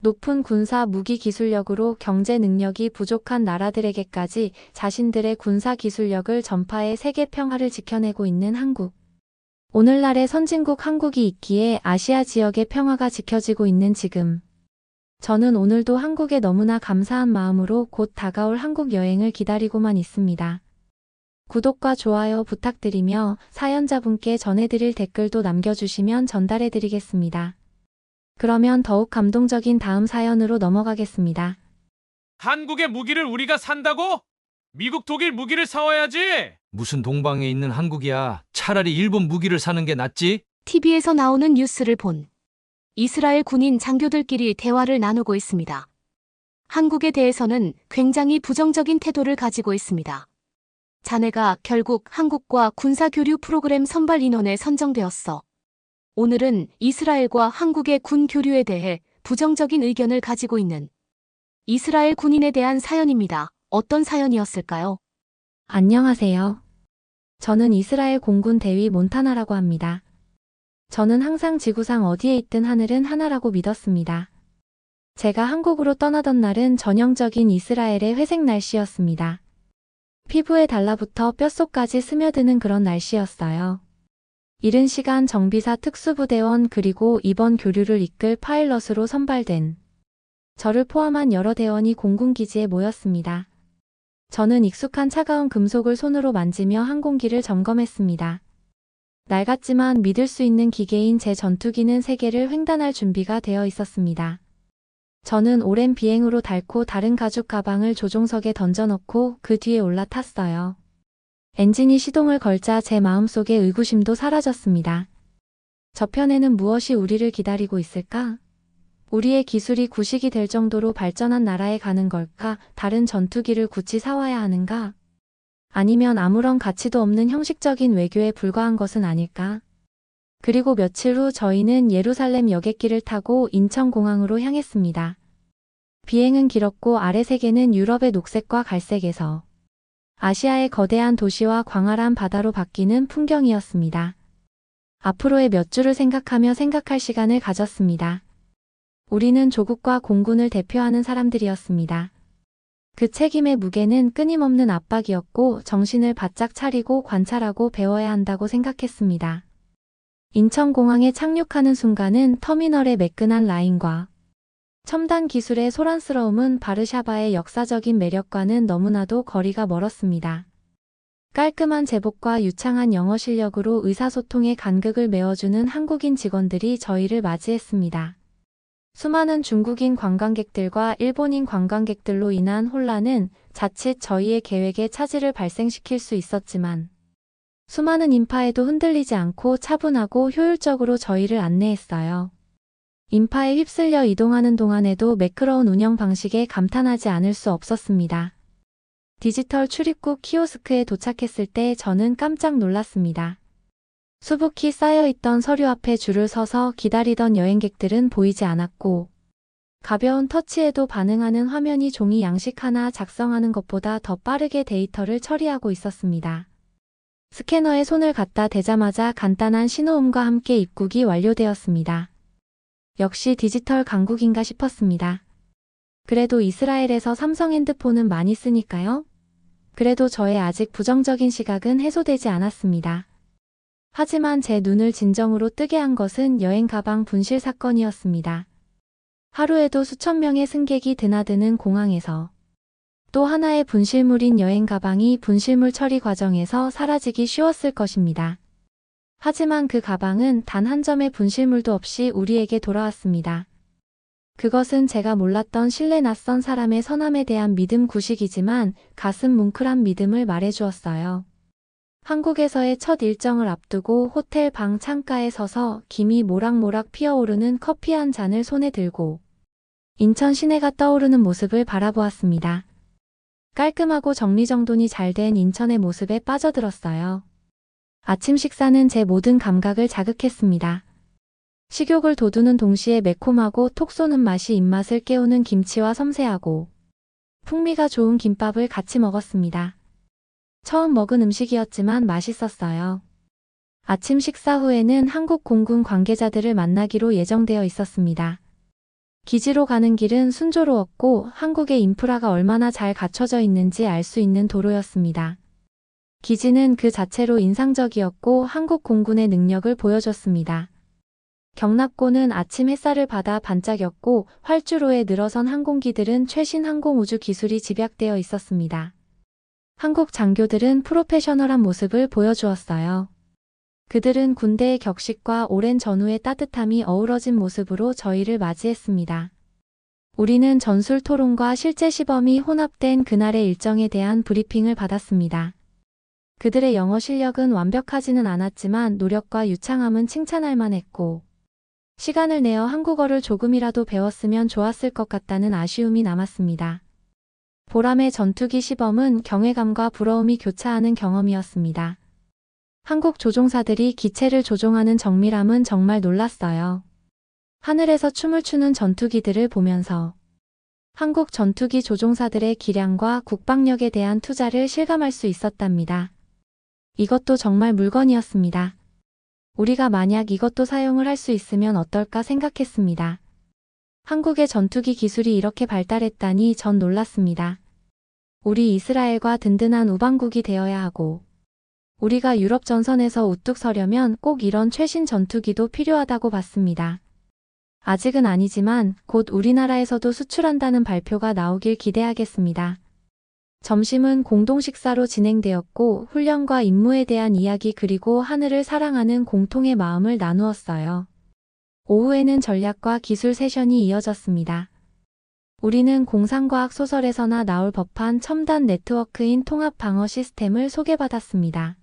높은 군사 무기 기술력으로 경제 능력이 부족한 나라들에게까지 자신들의 군사 기술력을 전파해 세계 평화를 지켜내고 있는 한국. 오늘날의 선진국 한국이 있기에 아시아 지역의 평화가 지켜지고 있는 지금. 저는 오늘도 한국에 너무나 감사한 마음으로 곧 다가올 한국 여행을 기다리고만 있습니다. 구독과 좋아요 부탁드리며 사연자분께 전해드릴 댓글도 남겨주시면 전달해드리겠습니다. 그러면 더욱 감동적인 다음 사연으로 넘어가겠습니다. 한국의 무기를 우리가 산다고? 미국, 독일 무기를 사와야지. 무슨 동방에 있는 한국이야. 차라리 일본 무기를 사는 게 낫지? TV에서 나오는 뉴스를 본 이스라엘 군인 장교들끼리 대화를 나누고 있습니다. 한국에 대해서는 굉장히 부정적인 태도를 가지고 있습니다. 자네가 결국 한국과 군사교류 프로그램 선발 인원에 선정되었어. 오늘은 이스라엘과 한국의 군 교류에 대해 부정적인 의견을 가지고 있는 이스라엘 군인에 대한 사연입니다. 어떤 사연이었을까요? 안녕하세요. 저는 이스라엘 공군 대위 몬타나라고 합니다. 저는 항상 지구상 어디에 있든 하늘은 하나라고 믿었습니다. 제가 한국으로 떠나던 날은 전형적인 이스라엘의 회색 날씨였습니다. 피부에 달라붙어 뼛속까지 스며드는 그런 날씨였어요. 이른 시간 정비사 특수부대원 그리고 이번 교류를 이끌 파일럿으로 선발된 저를 포함한 여러 대원이 공군기지에 모였습니다. 저는 익숙한 차가운 금속을 손으로 만지며 항공기를 점검했습니다. 낡았지만 믿을 수 있는 기계인 제 전투기는 세계를 횡단할 준비가 되어 있었습니다. 저는 오랜 비행으로 닳고 다른 가죽 가방을 조종석에 던져놓고 그 뒤에 올라탔어요. 엔진이 시동을 걸자 제 마음속의 의구심도 사라졌습니다. 저편에는 무엇이 우리를 기다리고 있을까? 우리의 기술이 구식이 될 정도로 발전한 나라에 가는 걸까? 다른 전투기를 굳이 사와야 하는가? 아니면 아무런 가치도 없는 형식적인 외교에 불과한 것은 아닐까? 그리고 며칠 후 저희는 예루살렘 여객기를 타고 인천공항으로 향했습니다. 비행은 길었고 아래 세계는 유럽의 녹색과 갈색에서 아시아의 거대한 도시와 광활한 바다로 바뀌는 풍경이었습니다. 앞으로의 몇 주를 생각하며 생각할 시간을 가졌습니다. 우리는 조국과 공군을 대표하는 사람들이었습니다. 그 책임의 무게는 끊임없는 압박이었고 정신을 바짝 차리고 관찰하고 배워야 한다고 생각했습니다. 인천공항에 착륙하는 순간은 터미널의 매끈한 라인과 첨단 기술의 소란스러움은 바르샤바의 역사적인 매력과는 너무나도 거리가 멀었습니다. 깔끔한 제복과 유창한 영어 실력으로 의사소통의 간극을 메워주는 한국인 직원들이 저희를 맞이했습니다. 수많은 중국인 관광객들과 일본인 관광객들로 인한 혼란은 자칫 저희의 계획에 차질을 발생시킬 수 있었지만 수많은 인파에도 흔들리지 않고 차분하고 효율적으로 저희를 안내했어요. 인파에 휩쓸려 이동하는 동안에도 매끄러운 운영 방식에 감탄하지 않을 수 없었습니다. 디지털 출입국 키오스크에 도착했을 때 저는 깜짝 놀랐습니다. 수북히 쌓여있던 서류 앞에 줄을 서서 기다리던 여행객들은 보이지 않았고 가벼운 터치에도 반응하는 화면이 종이 양식 하나 작성하는 것보다 더 빠르게 데이터를 처리하고 있었습니다. 스캐너에 손을 갖다 대자마자 간단한 신호음과 함께 입국이 완료되었습니다. 역시 디지털 강국인가 싶었습니다. 그래도 이스라엘에서 삼성 핸드폰은 많이 쓰니까요. 그래도 저의 아직 부정적인 시각은 해소되지 않았습니다. 하지만 제 눈을 진정으로 뜨게 한 것은 여행 가방 분실 사건이었습니다. 하루에도 수천 명의 승객이 드나드는 공항에서 또 하나의 분실물인 여행 가방이 분실물 처리 과정에서 사라지기 쉬웠을 것입니다. 하지만 그 가방은 단 한 점의 분실물도 없이 우리에게 돌아왔습니다. 그것은 제가 몰랐던 신뢰 낯선 사람의 선함에 대한 믿음 구식이지만 가슴 뭉클한 믿음을 말해주었어요. 한국에서의 첫 일정을 앞두고 호텔 방 창가에 서서 김이 모락모락 피어오르는 커피 한 잔을 손에 들고 인천 시내가 떠오르는 모습을 바라보았습니다. 깔끔하고 정리정돈이 잘 된 인천의 모습에 빠져들었어요. 아침 식사는 제 모든 감각을 자극했습니다. 식욕을 돋우는 동시에 매콤하고 톡 쏘는 맛이 입맛을 깨우는 김치와 섬세하고 풍미가 좋은 김밥을 같이 먹었습니다. 처음 먹은 음식이었지만 맛있었어요. 아침 식사 후에는 한국 공군 관계자들을 만나기로 예정되어 있었습니다. 기지로 가는 길은 순조로웠고 한국의 인프라가 얼마나 잘 갖춰져 있는지 알 수 있는 도로였습니다. 기지는 그 자체로 인상적이었고 한국 공군의 능력을 보여줬습니다. 경납고는 아침 햇살을 받아 반짝였고 활주로에 늘어선 항공기들은 최신 항공우주 기술이 집약되어 있었습니다. 한국 장교들은 프로페셔널한 모습을 보여주었어요. 그들은 군대의 격식과 오랜 전후의 따뜻함이 어우러진 모습으로 저희를 맞이했습니다. 우리는 전술 토론과 실제 시범이 혼합된 그날의 일정에 대한 브리핑을 받았습니다. 그들의 영어 실력은 완벽하지는 않았지만 노력과 유창함은 칭찬할 만했고 시간을 내어 한국어를 조금이라도 배웠으면 좋았을 것 같다는 아쉬움이 남았습니다. 보람의 전투기 시범은 경외감과 부러움이 교차하는 경험이었습니다. 한국 조종사들이 기체를 조종하는 정밀함은 정말 놀랐어요. 하늘에서 춤을 추는 전투기들을 보면서 한국 전투기 조종사들의 기량과 국방력에 대한 투자를 실감할 수 있었답니다. 이것도 정말 물건이었습니다. 우리가 만약 이것도 사용을 할 수 있으면 어떨까 생각했습니다. 한국의 전투기 기술이 이렇게 발달했다니 전 놀랐습니다. 우리 이스라엘과 든든한 우방국이 되어야 하고 우리가 유럽 전선에서 우뚝 서려면 꼭 이런 최신 전투기도 필요하다고 봤습니다. 아직은 아니지만 곧 우리나라에서도 수출한다는 발표가 나오길 기대하겠습니다. 점심은 공동 식사로 진행되었고 훈련과 임무에 대한 이야기 그리고 하늘을 사랑하는 공통의 마음을 나누었어요. 오후에는 전략과 기술 세션이 이어졌습니다. 우리는 공상과학 소설에서나 나올 법한 첨단 네트워크인 통합 방어 시스템을 소개받았습니다.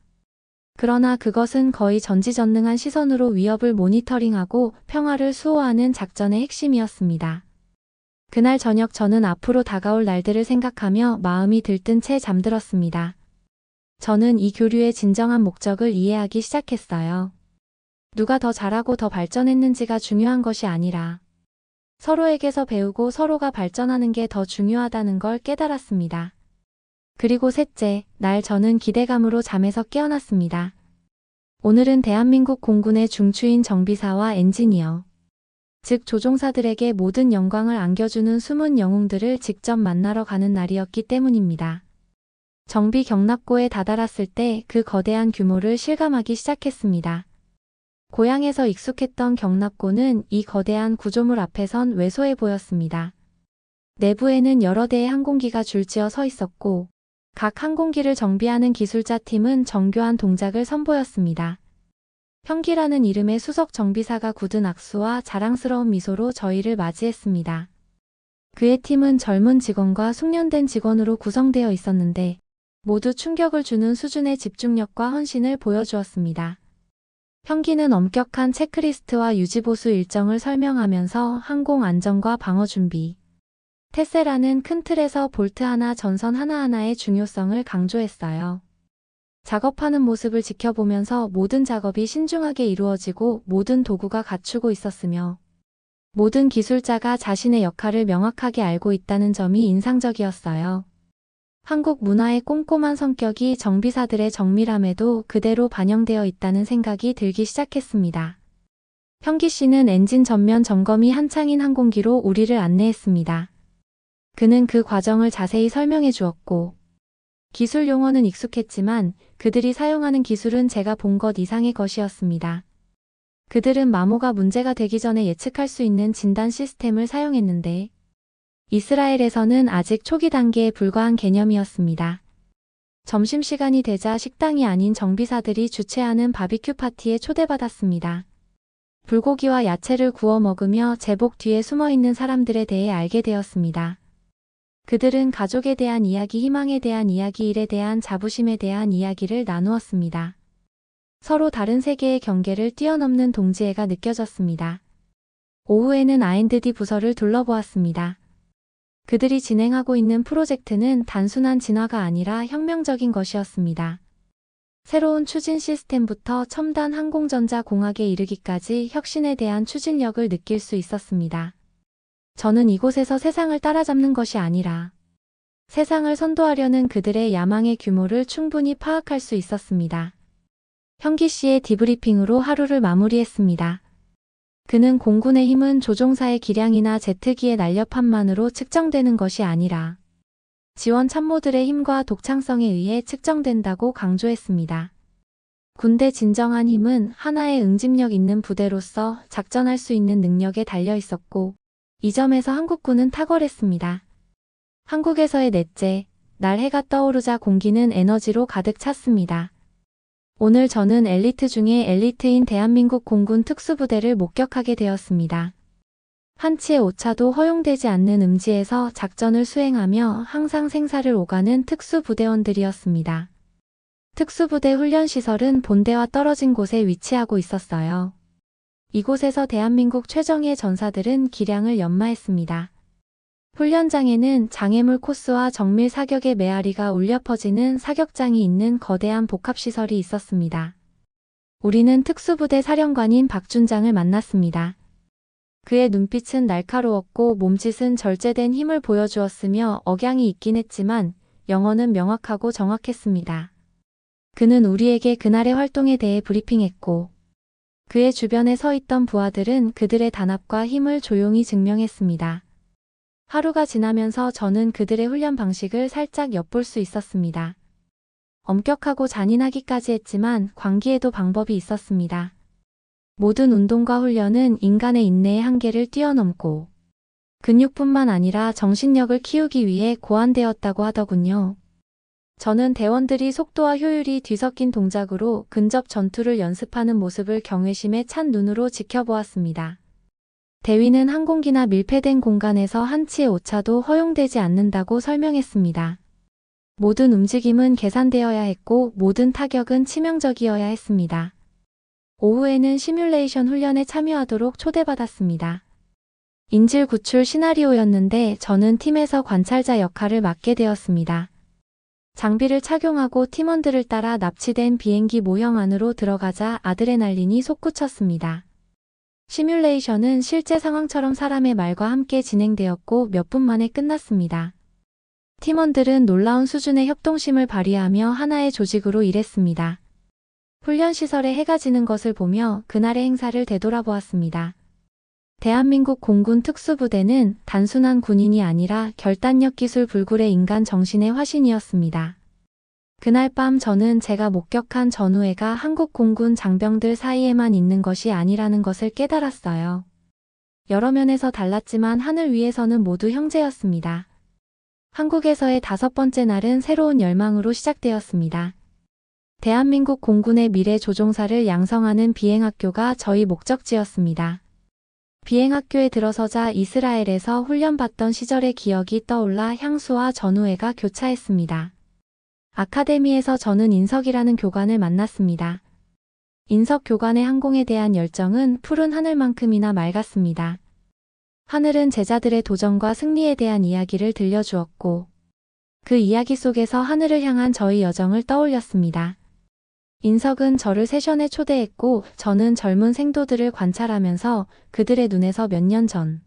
그러나 그것은 거의 전지전능한 시선으로 위협을 모니터링하고 평화를 수호하는 작전의 핵심이었습니다. 그날 저녁 저는 앞으로 다가올 날들을 생각하며 마음이 들뜬 채 잠들었습니다. 저는 이 교류의 진정한 목적을 이해하기 시작했어요. 누가 더 잘하고 더 발전했는지가 중요한 것이 아니라 서로에게서 배우고 서로가 발전하는 게 더 중요하다는 걸 깨달았습니다. 그리고 셋째, 날 저는 기대감으로 잠에서 깨어났습니다. 오늘은 대한민국 공군의 중추인 정비사와 엔지니어, 즉 조종사들에게 모든 영광을 안겨주는 숨은 영웅들을 직접 만나러 가는 날이었기 때문입니다. 정비 경납고에 다다랐을 때 그 거대한 규모를 실감하기 시작했습니다. 고향에서 익숙했던 경납고는 이 거대한 구조물 앞에선 왜소해 보였습니다. 내부에는 여러 대의 항공기가 줄지어 서 있었고 각 항공기를 정비하는 기술자 팀은 정교한 동작을 선보였습니다. 형기라는 이름의 수석 정비사가 굳은 악수와 자랑스러운 미소로 저희를 맞이했습니다. 그의 팀은 젊은 직원과 숙련된 직원으로 구성되어 있었는데 모두 충격을 주는 수준의 집중력과 헌신을 보여주었습니다. 형기는 엄격한 체크리스트와 유지보수 일정을 설명하면서 항공 안전과 방어 준비, 테세라는 큰 틀에서 볼트 하나 전선 하나하나의 중요성을 강조했어요. 작업하는 모습을 지켜보면서 모든 작업이 신중하게 이루어지고 모든 도구가 갖추고 있었으며 모든 기술자가 자신의 역할을 명확하게 알고 있다는 점이 인상적이었어요. 한국 문화의 꼼꼼한 성격이 정비사들의 정밀함에도 그대로 반영되어 있다는 생각이 들기 시작했습니다. 형기 씨는 엔진 전면 점검이 한창인 항공기로 우리를 안내했습니다. 그는 그 과정을 자세히 설명해 주었고 기술 용어는 익숙했지만 그들이 사용하는 기술은 제가 본 것 이상의 것이었습니다. 그들은 마모가 문제가 되기 전에 예측할 수 있는 진단 시스템을 사용했는데 이스라엘에서는 아직 초기 단계에 불과한 개념이었습니다. 점심시간이 되자 식당이 아닌 정비사들이 주최하는 바비큐 파티에 초대받았습니다. 불고기와 야채를 구워 먹으며 제복 뒤에 숨어있는 사람들에 대해 알게 되었습니다. 그들은 가족에 대한 이야기, 희망에 대한 이야기, 일에 대한 자부심에 대한 이야기를 나누었습니다. 서로 다른 세계의 경계를 뛰어넘는 동지애가 느껴졌습니다. 오후에는 R&D 부서를 둘러보았습니다. 그들이 진행하고 있는 프로젝트는 단순한 진화가 아니라 혁명적인 것이었습니다. 새로운 추진 시스템부터 첨단 항공전자 공학에 이르기까지 혁신에 대한 추진력을 느낄 수 있었습니다. 저는 이곳에서 세상을 따라잡는 것이 아니라 세상을 선도하려는 그들의 야망의 규모를 충분히 파악할 수 있었습니다. 현기 씨의 디브리핑으로 하루를 마무리했습니다. 그는 공군의 힘은 조종사의 기량이나 제트기의 날렵함만으로 측정되는 것이 아니라 지원 참모들의 힘과 독창성에 의해 측정된다고 강조했습니다. 군대 진정한 힘은 하나의 응집력 있는 부대로서 작전할 수 있는 능력에 달려 있었고 이 점에서 한국군은 탁월했습니다. 한국에서의 넷째, 날 해가 떠오르자 공기는 에너지로 가득 찼습니다. 오늘 저는 엘리트 중에 엘리트인 대한민국 공군 특수부대를 목격하게 되었습니다. 한치의 오차도 허용되지 않는 음지에서 작전을 수행하며 항상 생사를 오가는 특수부대원들이었습니다. 특수부대 훈련시설은 본대와 떨어진 곳에 위치하고 있었어요. 이곳에서 대한민국 최정예 전사들은 기량을 연마했습니다. 훈련장에는 장애물 코스와 정밀 사격의 메아리가 울려 퍼지는 사격장이 있는 거대한 복합시설이 있었습니다. 우리는 특수부대 사령관인 박준장을 만났습니다. 그의 눈빛은 날카로웠고 몸짓은 절제된 힘을 보여주었으며 억양이 있긴 했지만 영어는 명확하고 정확했습니다. 그는 우리에게 그날의 활동에 대해 브리핑했고 그의 주변에 서 있던 부하들은 그들의 단합과 힘을 조용히 증명했습니다. 하루가 지나면서 저는 그들의 훈련 방식을 살짝 엿볼 수 있었습니다. 엄격하고 잔인하기까지 했지만 광기에도 방법이 있었습니다. 모든 운동과 훈련은 인간의 인내의 한계를 뛰어넘고 근육뿐만 아니라 정신력을 키우기 위해 고안되었다고 하더군요. 저는 대원들이 속도와 효율이 뒤섞인 동작으로 근접 전투를 연습하는 모습을 경외심에 찬 눈으로 지켜보았습니다. 대위는 항공기나 밀폐된 공간에서 한치의 오차도 허용되지 않는다고 설명했습니다. 모든 움직임은 계산되어야 했고 모든 타격은 치명적이어야 했습니다. 오후에는 시뮬레이션 훈련에 참여하도록 초대받았습니다. 인질 구출 시나리오였는데 저는 팀에서 관찰자 역할을 맡게 되었습니다. 장비를 착용하고 팀원들을 따라 납치된 비행기 모형 안으로 들어가자 아드레날린이 솟구쳤습니다. 시뮬레이션은 실제 상황처럼 사람의 말과 함께 진행되었고 몇 분 만에 끝났습니다. 팀원들은 놀라운 수준의 협동심을 발휘하며 하나의 조직으로 일했습니다. 훈련시설에 해가 지는 것을 보며 그날의 행사를 되돌아보았습니다. 대한민국 공군 특수부대는 단순한 군인이 아니라 결단력 기술 불굴의 인간 정신의 화신이었습니다. 그날 밤 저는 제가 목격한 전우회가 한국 공군 장병들 사이에만 있는 것이 아니라는 것을 깨달았어요. 여러 면에서 달랐지만 하늘 위에서는 모두 형제였습니다. 한국에서의 5번째 날은 새로운 열망으로 시작되었습니다. 대한민국 공군의 미래 조종사를 양성하는 비행학교가 저희 목적지였습니다. 비행학교에 들어서자 이스라엘에서 훈련받던 시절의 기억이 떠올라 향수와 전우회가 교차했습니다. 아카데미에서 저는 인석이라는 교관을 만났습니다. 인석 교관의 항공에 대한 열정은 푸른 하늘만큼이나 맑았습니다. 하늘은 제자들의 도전과 승리에 대한 이야기를 들려주었고 그 이야기 속에서 하늘을 향한 저희 여정을 떠올렸습니다. 인석은 저를 세션에 초대했고 저는 젊은 생도들을 관찰하면서 그들의 눈에서 몇 년 전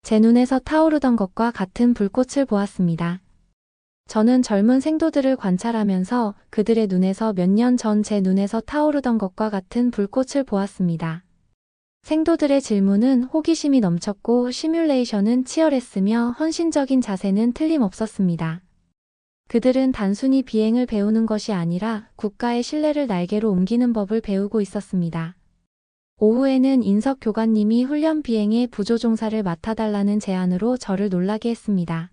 제 눈에서 타오르던 것과 같은 불꽃을 보았습니다. 저는 젊은 생도들을 관찰하면서 그들의 눈에서 몇 년 전 제 눈에서 타오르던 것과 같은 불꽃을 보았습니다. 생도들의 질문은 호기심이 넘쳤고 시뮬레이션은 치열했으며 헌신적인 자세는 틀림없었습니다. 그들은 단순히 비행을 배우는 것이 아니라 국가의 신뢰를 날개로 옮기는 법을 배우고 있었습니다. 오후에는 인석 교관님이 훈련 비행의 부조종사를 맡아달라는 제안으로 저를 놀라게 했습니다.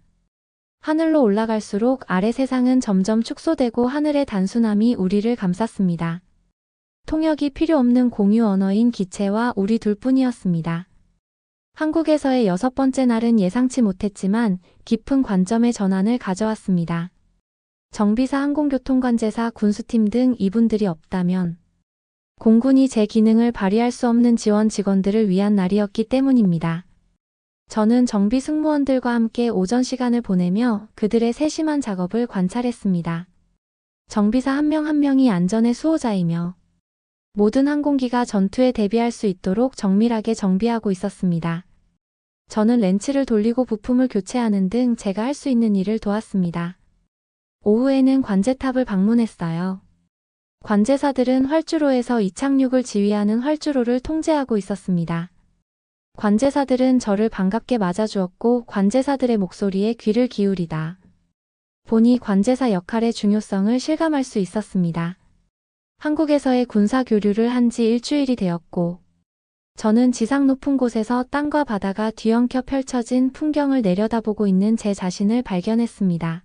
하늘로 올라갈수록 아래 세상은 점점 축소되고 하늘의 단순함이 우리를 감쌌습니다. 통역이 필요 없는 공유 언어인 기체와 우리 둘뿐이었습니다. 한국에서의 6번째 날은 예상치 못했지만 깊은 관점의 전환을 가져왔습니다. 정비사, 항공교통관제사, 군수팀 등 이분들이 없다면 공군이 제 기능을 발휘할 수 없는 지원 직원들을 위한 날이었기 때문입니다. 저는 정비 승무원들과 함께 오전 시간을 보내며 그들의 세심한 작업을 관찰했습니다. 정비사 한 명 한 명이 안전의 수호자이며 모든 항공기가 전투에 대비할 수 있도록 정밀하게 정비하고 있었습니다. 저는 렌치를 돌리고 부품을 교체하는 등 제가 할 수 있는 일을 도왔습니다. 오후에는 관제탑을 방문했어요. 관제사들은 활주로에서 이착륙을 지휘하는 활주로를 통제하고 있었습니다. 관제사들은 저를 반갑게 맞아주었고 관제사들의 목소리에 귀를 기울이다 보니 관제사 역할의 중요성을 실감할 수 있었습니다. 한국에서의 군사 교류를 한 지 일주일이 되었고 저는 지상 높은 곳에서 땅과 바다가 뒤엉켜 펼쳐진 풍경을 내려다보고 있는 제 자신을 발견했습니다.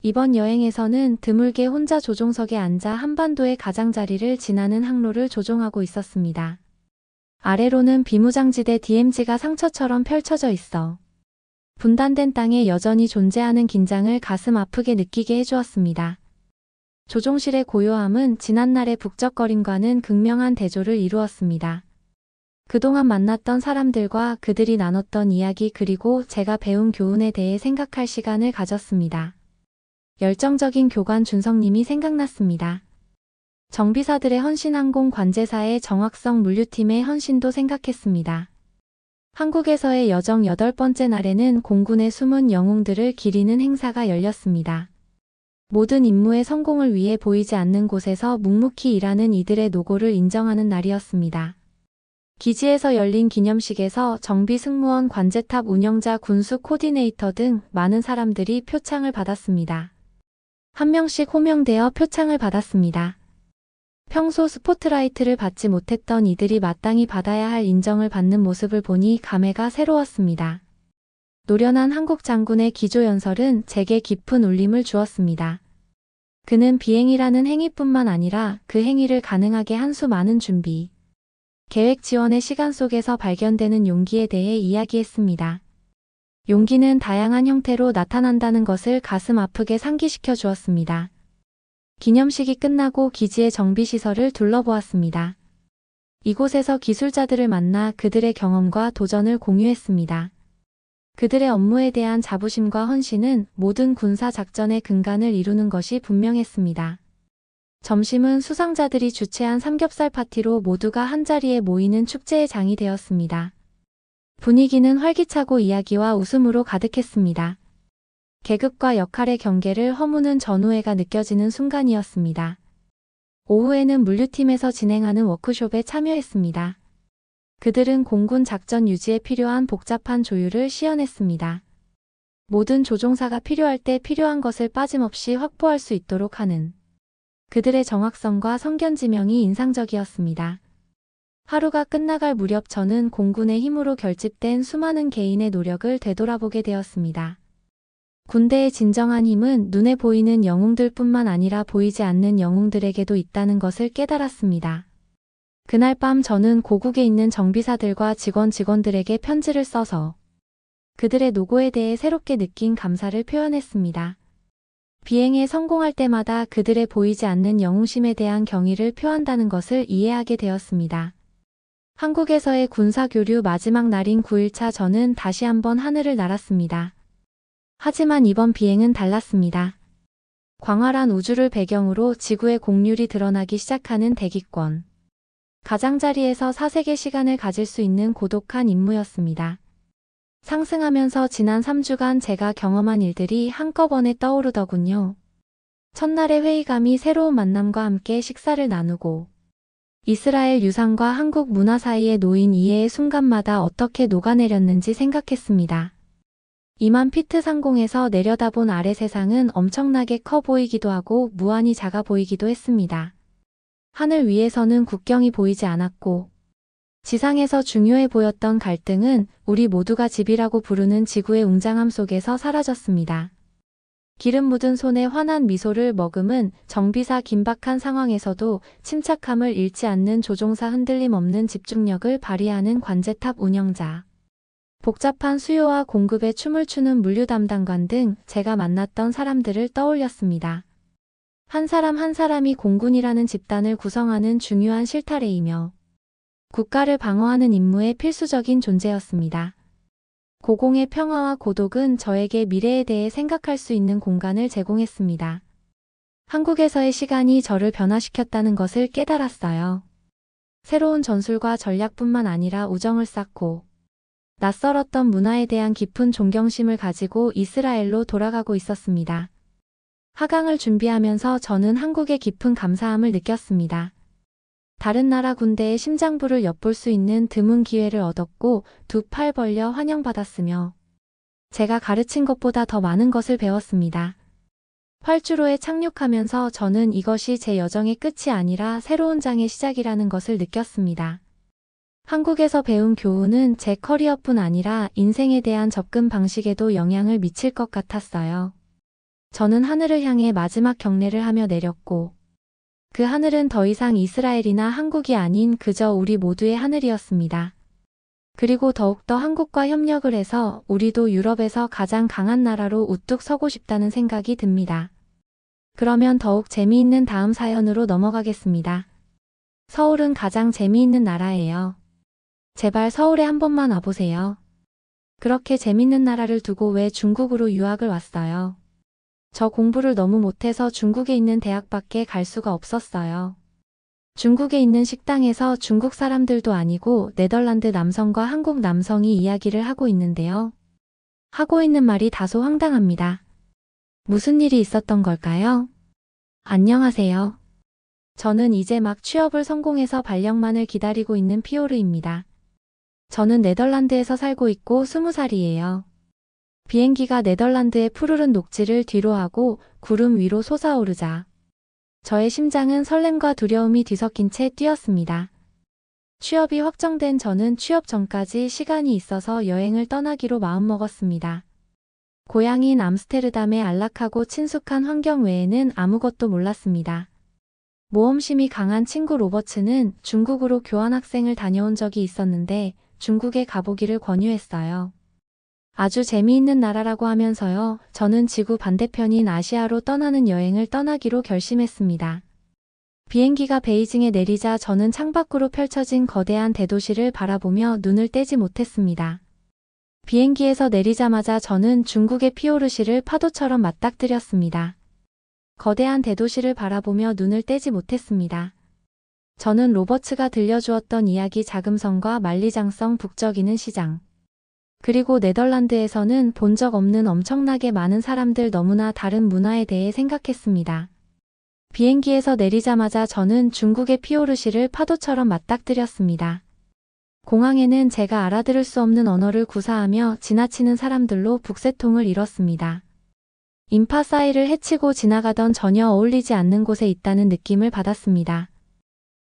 이번 여행에서는 드물게 혼자 조종석에 앉아 한반도의 가장자리를 지나는 항로를 조종하고 있었습니다. 아래로는 비무장지대 DMZ가 상처처럼 펼쳐져 있어 분단된 땅에 여전히 존재하는 긴장을 가슴 아프게 느끼게 해주었습니다. 조종실의 고요함은 지난날의 북적거림과는 극명한 대조를 이루었습니다. 그동안 만났던 사람들과 그들이 나눴던 이야기 그리고 제가 배운 교훈에 대해 생각할 시간을 가졌습니다. 열정적인 교관 준성님이 생각났습니다. 정비사들의 헌신, 항공 관제사의 정확성, 물류팀의 헌신도 생각했습니다. 한국에서의 여정 8번째 날에는 공군의 숨은 영웅들을 기리는 행사가 열렸습니다. 모든 임무의 성공을 위해 보이지 않는 곳에서 묵묵히 일하는 이들의 노고를 인정하는 날이었습니다. 기지에서 열린 기념식에서 정비 승무원, 관제탑 운영자, 군수 코디네이터 등 많은 사람들이 표창을 받았습니다. 한 명씩 호명되어 표창을 받았습니다. 평소 스포트라이트를 받지 못했던 이들이 마땅히 받아야 할 인정을 받는 모습을 보니 감회가 새로웠습니다. 노련한 한국 장군의 기조연설은 제게 깊은 울림을 주었습니다. 그는 비행이라는 행위뿐만 아니라 그 행위를 가능하게 한 수 많은 준비, 계획 지원의 시간 속에서 발견되는 용기에 대해 이야기했습니다. 용기는 다양한 형태로 나타난다는 것을 가슴 아프게 상기시켜 주었습니다. 기념식이 끝나고 기지의 정비시설을 둘러보았습니다. 이곳에서 기술자들을 만나 그들의 경험과 도전을 공유했습니다. 그들의 업무에 대한 자부심과 헌신은 모든 군사 작전의 근간을 이루는 것이 분명했습니다. 점심은 수상자들이 주최한 삼겹살 파티로 모두가 한자리에 모이는 축제의 장이 되었습니다. 분위기는 활기차고 이야기와 웃음으로 가득했습니다. 계급과 역할의 경계를 허무는 전우애가 느껴지는 순간이었습니다. 오후에는 물류팀에서 진행하는 워크숍에 참여했습니다. 그들은 공군 작전 유지에 필요한 복잡한 조율을 시연했습니다. 모든 조종사가 필요할 때 필요한 것을 빠짐없이 확보할 수 있도록 하는 그들의 정확성과 성견지명이 인상적이었습니다. 하루가 끝나갈 무렵 저는 공군의 힘으로 결집된 수많은 개인의 노력을 되돌아보게 되었습니다. 군대의 진정한 힘은 눈에 보이는 영웅들뿐만 아니라 보이지 않는 영웅들에게도 있다는 것을 깨달았습니다. 그날 밤 저는 고국에 있는 정비사들과 직원들에게 편지를 써서 그들의 노고에 대해 새롭게 느낀 감사를 표현했습니다. 비행에 성공할 때마다 그들의 보이지 않는 영웅심에 대한 경의를 표한다는 것을 이해하게 되었습니다. 한국에서의 군사교류 마지막 날인 9일차 저는 다시 한번 하늘을 날았습니다. 하지만 이번 비행은 달랐습니다. 광활한 우주를 배경으로 지구의 곡률이 드러나기 시작하는 대기권. 가장자리에서 사색의 시간을 가질 수 있는 고독한 임무였습니다. 상승하면서 지난 3주간 제가 경험한 일들이 한꺼번에 떠오르더군요. 첫날의 회의감이 새로운 만남과 함께 식사를 나누고 이스라엘 유산과 한국 문화 사이에 놓인 이해의 순간마다 어떻게 녹아내렸는지 생각했습니다. 2만 피트 상공에서 내려다본 아래 세상은 엄청나게 커 보이기도 하고 무한히 작아 보이기도 했습니다. 하늘 위에서는 국경이 보이지 않았고 지상에서 중요해 보였던 갈등은 우리 모두가 집이라고 부르는 지구의 웅장함 속에서 사라졌습니다. 기름 묻은 손에 환한 미소를 머금은 정비사 긴박한 상황에서도 침착함을 잃지 않는 조종사 흔들림 없는 집중력을 발휘하는 관제탑 운영자. 복잡한 수요와 공급에 춤을 추는 물류 담당관 등 제가 만났던 사람들을 떠올렸습니다. 한 사람 한 사람이 공군이라는 집단을 구성하는 중요한 실타래이며 국가를 방어하는 임무의 필수적인 존재였습니다. 고공의 평화와 고독은 저에게 미래에 대해 생각할 수 있는 공간을 제공했습니다. 한국에서의 시간이 저를 변화시켰다는 것을 깨달았어요. 새로운 전술과 전략뿐만 아니라 우정을 쌓고 낯설었던 문화에 대한 깊은 존경심을 가지고 이스라엘로 돌아가고 있었습니다. 하강을 준비하면서 저는 한국의 깊은 감사함을 느꼈습니다. 다른 나라 군대의 심장부를 엿볼 수 있는 드문 기회를 얻었고 두 팔 벌려 환영받았으며 제가 가르친 것보다 더 많은 것을 배웠습니다. 활주로에 착륙하면서 저는 이것이 제 여정의 끝이 아니라 새로운 장의 시작이라는 것을 느꼈습니다. 한국에서 배운 교훈은 제 커리어뿐 아니라 인생에 대한 접근 방식에도 영향을 미칠 것 같았어요. 저는 하늘을 향해 마지막 경례를 하며 내렸고 그 하늘은 더 이상 이스라엘이나 한국이 아닌 그저 우리 모두의 하늘이었습니다. 그리고 더욱더 한국과 협력을 해서 우리도 유럽에서 가장 강한 나라로 우뚝 서고 싶다는 생각이 듭니다. 그러면 더욱 재미있는 다음 사연으로 넘어가겠습니다. 서울은 가장 재미있는 나라예요. 제발 서울에 한 번만 와보세요. 그렇게 재밌는 나라를 두고 왜 중국으로 유학을 왔어요? 저 공부를 너무 못해서 중국에 있는 대학밖에 갈 수가 없었어요. 중국에 있는 식당에서 중국 사람들도 아니고 네덜란드 남성과 한국 남성이 이야기를 하고 있는데요. 하고 있는 말이 다소 황당합니다. 무슨 일이 있었던 걸까요? 안녕하세요. 저는 이제 막 취업을 성공해서 발령만을 기다리고 있는 피오르입니다. 저는 네덜란드에서 살고 있고 20살이에요. 비행기가 네덜란드의 푸르른 녹지를 뒤로하고 구름 위로 솟아오르자 저의 심장은 설렘과 두려움이 뒤섞인 채 뛰었습니다. 취업이 확정된 저는 취업 전까지 시간이 있어서 여행을 떠나기로 마음먹었습니다. 고향인 암스테르담의 안락하고 친숙한 환경 외에는 아무것도 몰랐습니다. 모험심이 강한 친구 로버츠는 중국으로 교환학생을 다녀온 적이 있었는데 중국에 가보기를 권유했어요. 아주 재미있는 나라라고 하면서요. 저는 지구 반대편인 아시아로 떠나는 여행을 떠나기로 결심했습니다. 비행기가 베이징에 내리자 저는 창밖으로 펼쳐진 거대한 대도시를 바라보며 눈을 떼지 못했습니다. 비행기에서 내리자마자 저는 중국의 피오르시를 파도처럼 맞닥뜨렸습니다. 거대한 대도시를 바라보며 눈을 떼지 못했습니다. 저는 로버츠가 들려주었던 이야기 자금성과 만리장성 북적이는 시장. 그리고 네덜란드에서는 본 적 없는 엄청나게 많은 사람들 너무나 다른 문화에 대해 생각했습니다. 비행기에서 내리자마자 저는 중국의 피오르시를 파도처럼 맞닥뜨렸습니다. 공항에는 제가 알아들을 수 없는 언어를 구사하며 지나치는 사람들로 북새통을 이뤘습니다. 인파 사이를 헤치고 지나가던 전혀 어울리지 않는 곳에 있다는 느낌을 받았습니다.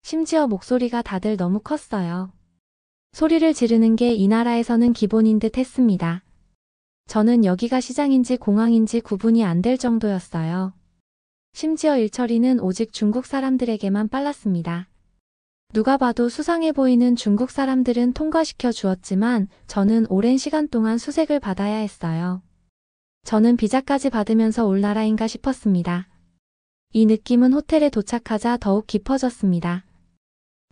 심지어 목소리가 다들 너무 컸어요. 소리를 지르는 게 이 나라에서는 기본인 듯 했습니다. 저는 여기가 시장인지 공항인지 구분이 안 될 정도였어요. 심지어 일처리는 오직 중국 사람들에게만 빨랐습니다. 누가 봐도 수상해 보이는 중국 사람들은 통과시켜 주었지만 저는 오랜 시간 동안 수색을 받아야 했어요. 저는 비자까지 받으면서 올 나라인가 싶었습니다. 이 느낌은 호텔에 도착하자 더욱 깊어졌습니다.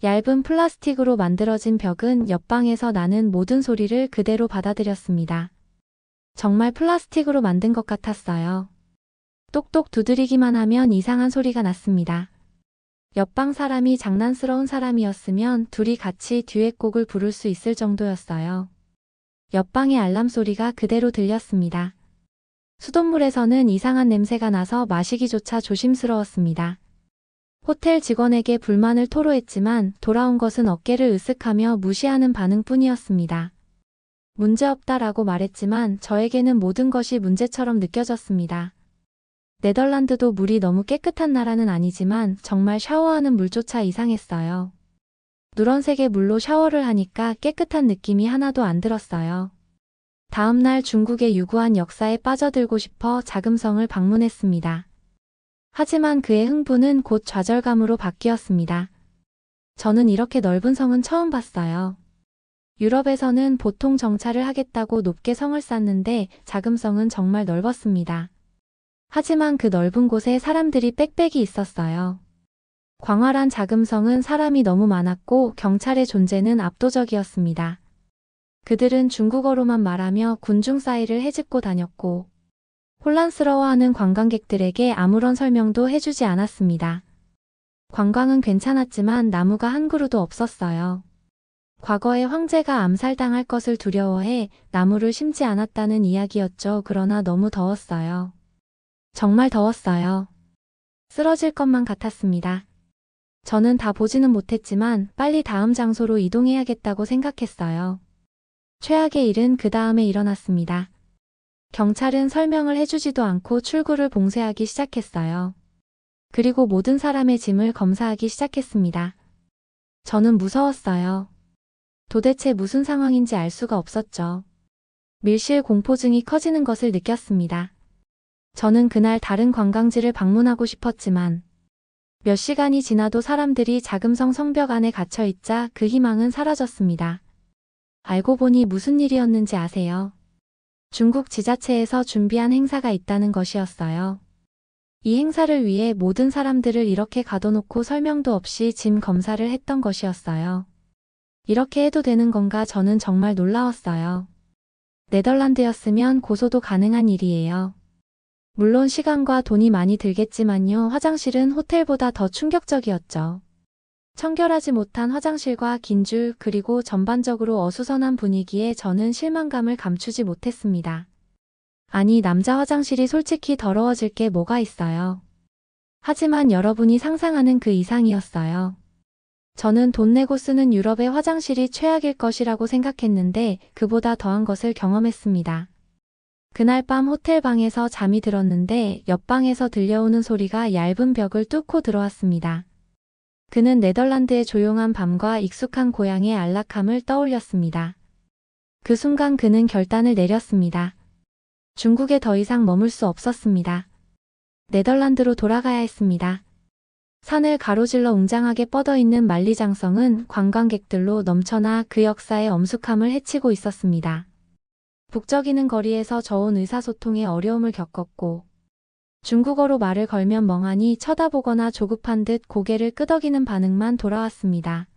얇은 플라스틱으로 만들어진 벽은 옆방에서 나는 모든 소리를 그대로 받아들였습니다. 정말 플라스틱으로 만든 것 같았어요. 똑똑 두드리기만 하면 이상한 소리가 났습니다. 옆방 사람이 장난스러운 사람이었으면 둘이 같이 듀엣곡을 부를 수 있을 정도였어요. 옆방의 알람 소리가 그대로 들렸습니다. 수돗물에서는 이상한 냄새가 나서 마시기조차 조심스러웠습니다. 호텔 직원에게 불만을 토로했지만 돌아온 것은 어깨를 으쓱하며 무시하는 반응뿐이었습니다. 문제없다라고 말했지만 저에게는 모든 것이 문제처럼 느껴졌습니다. 네덜란드도 물이 너무 깨끗한 나라는 아니지만 정말 샤워하는 물조차 이상했어요. 누런색의 물로 샤워를 하니까 깨끗한 느낌이 하나도 안 들었어요. 다음 날 중국의 유구한 역사에 빠져들고 싶어 자금성을 방문했습니다. 하지만 그의 흥분은 곧 좌절감으로 바뀌었습니다. 저는 이렇게 넓은 성은 처음 봤어요. 유럽에서는 보통 정찰을 하겠다고 높게 성을 쌓는데 자금성은 정말 넓었습니다. 하지만 그 넓은 곳에 사람들이 빽빽이 있었어요. 광활한 자금성은 사람이 너무 많았고 경찰의 존재는 압도적이었습니다. 그들은 중국어로만 말하며 군중 사이를 헤집고 다녔고 혼란스러워하는 관광객들에게 아무런 설명도 해주지 않았습니다. 관광은 괜찮았지만 나무가 한 그루도 없었어요. 과거에 황제가 암살당할 것을 두려워해 나무를 심지 않았다는 이야기였죠. 그러나 너무 더웠어요. 정말 더웠어요. 쓰러질 것만 같았습니다. 저는 다 보지는 못했지만 빨리 다음 장소로 이동해야겠다고 생각했어요. 최악의 일은 그 다음에 일어났습니다. 경찰은 설명을 해주지도 않고 출구를 봉쇄하기 시작했어요. 그리고 모든 사람의 짐을 검사하기 시작했습니다. 저는 무서웠어요. 도대체 무슨 상황인지 알 수가 없었죠. 밀실 공포증이 커지는 것을 느꼈습니다. 저는 그날 다른 관광지를 방문하고 싶었지만 몇 시간이 지나도 사람들이 자금성 성벽 안에 갇혀있자 그 희망은 사라졌습니다. 알고 보니 무슨 일이었는지 아세요? 중국 지자체에서 준비한 행사가 있다는 것이었어요. 이 행사를 위해 모든 사람들을 이렇게 가둬놓고 설명도 없이 짐 검사를 했던 것이었어요. 이렇게 해도 되는 건가 저는 정말 놀라웠어요. 네덜란드였으면 고소도 가능한 일이에요. 물론 시간과 돈이 많이 들겠지만요. 화장실은 호텔보다 더 충격적이었죠. 청결하지 못한 화장실과 긴 줄 그리고 전반적으로 어수선한 분위기에 저는 실망감을 감추지 못했습니다. 아니 남자 화장실이 솔직히 더러워질 게 뭐가 있어요. 하지만 여러분이 상상하는 그 이상이었어요. 저는 돈 내고 쓰는 유럽의 화장실이 최악일 것이라고 생각했는데 그보다 더한 것을 경험했습니다. 그날 밤 호텔 방에서 잠이 들었는데 옆방에서 들려오는 소리가 얇은 벽을 뚫고 들어왔습니다. 그는 네덜란드의 조용한 밤과 익숙한 고향의 안락함을 떠올렸습니다. 그 순간 그는 결단을 내렸습니다. 중국에 더 이상 머물 수 없었습니다. 네덜란드로 돌아가야 했습니다. 산을 가로질러 웅장하게 뻗어있는 만리장성은 관광객들로 넘쳐나 그 역사의 엄숙함을 해치고 있었습니다. 북적이는 거리에서 저온 의사소통에 어려움을 겪었고 중국어로 말을 걸면 멍하니 쳐다보거나 조급한 듯 고개를 끄덕이는 반응만 돌아왔습니다.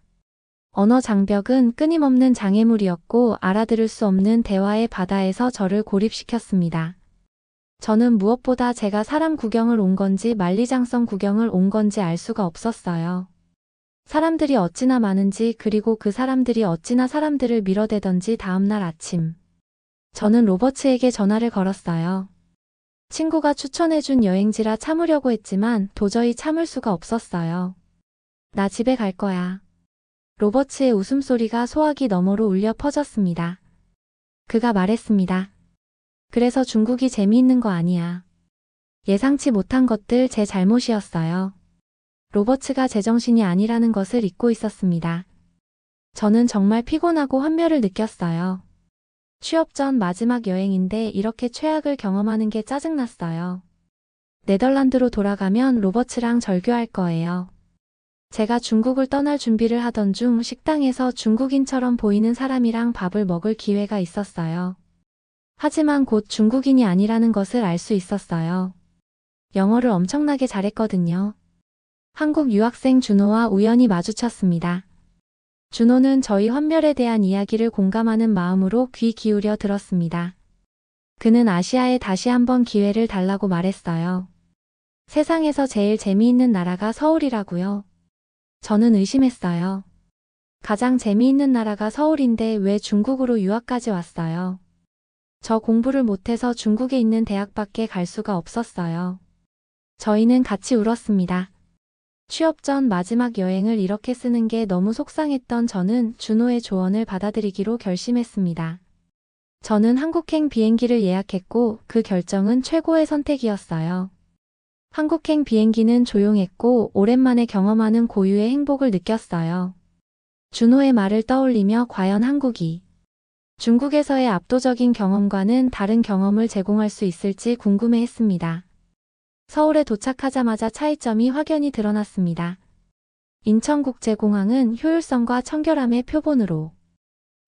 언어 장벽은 끊임없는 장애물이었고 알아들을 수 없는 대화의 바다에서 저를 고립시켰습니다. 저는 무엇보다 제가 사람 구경을 온 건지 만리장성 구경을 온 건지 알 수가 없었어요. 사람들이 어찌나 많은지 그리고 그 사람들이 어찌나 사람들을 밀어대던지 다음날 아침. 저는 로버츠에게 전화를 걸었어요. 친구가 추천해준 여행지라 참으려고 했지만 도저히 참을 수가 없었어요. 나 집에 갈 거야. 로버츠의 웃음소리가 소화기 너머로 울려 퍼졌습니다. 그가 말했습니다. 그래서 중국이 재미있는 거 아니야. 예상치 못한 것들 제 잘못이었어요. 로버츠가 제정신이 아니라는 것을 잊고 있었습니다. 저는 정말 피곤하고 환멸을 느꼈어요. 취업 전 마지막 여행인데 이렇게 최악을 경험하는 게 짜증났어요. 네덜란드로 돌아가면 로버츠랑 절교할 거예요. 제가 중국을 떠날 준비를 하던 중 식당에서 중국인처럼 보이는 사람이랑 밥을 먹을 기회가 있었어요. 하지만 곧 중국인이 아니라는 것을 알 수 있었어요. 영어를 엄청나게 잘했거든요. 한국 유학생 준호와 우연히 마주쳤습니다. 준호는 저희 환멸에 대한 이야기를 공감하는 마음으로 귀 기울여 들었습니다. 그는 아시아에 다시 한번 기회를 달라고 말했어요. 세상에서 제일 재미있는 나라가 서울이라고요. 저는 의심했어요. 가장 재미있는 나라가 서울인데 왜 중국으로 유학까지 왔어요? 저 공부를 못해서 중국에 있는 대학밖에 갈 수가 없었어요. 저희는 같이 울었습니다. 취업 전 마지막 여행을 이렇게 쓰는 게 너무 속상했던 저는 준호의 조언을 받아들이기로 결심했습니다. 저는 한국행 비행기를 예약했고 그 결정은 최고의 선택이었어요. 한국행 비행기는 조용했고 오랜만에 경험하는 고유의 행복을 느꼈어요. 준호의 말을 떠올리며 과연 한국이 중국에서의 압도적인 경험과는 다른 경험을 제공할 수 있을지 궁금해했습니다. 서울에 도착하자마자 차이점이 확연히 드러났습니다. 인천국제공항은 효율성과 청결함의 표본으로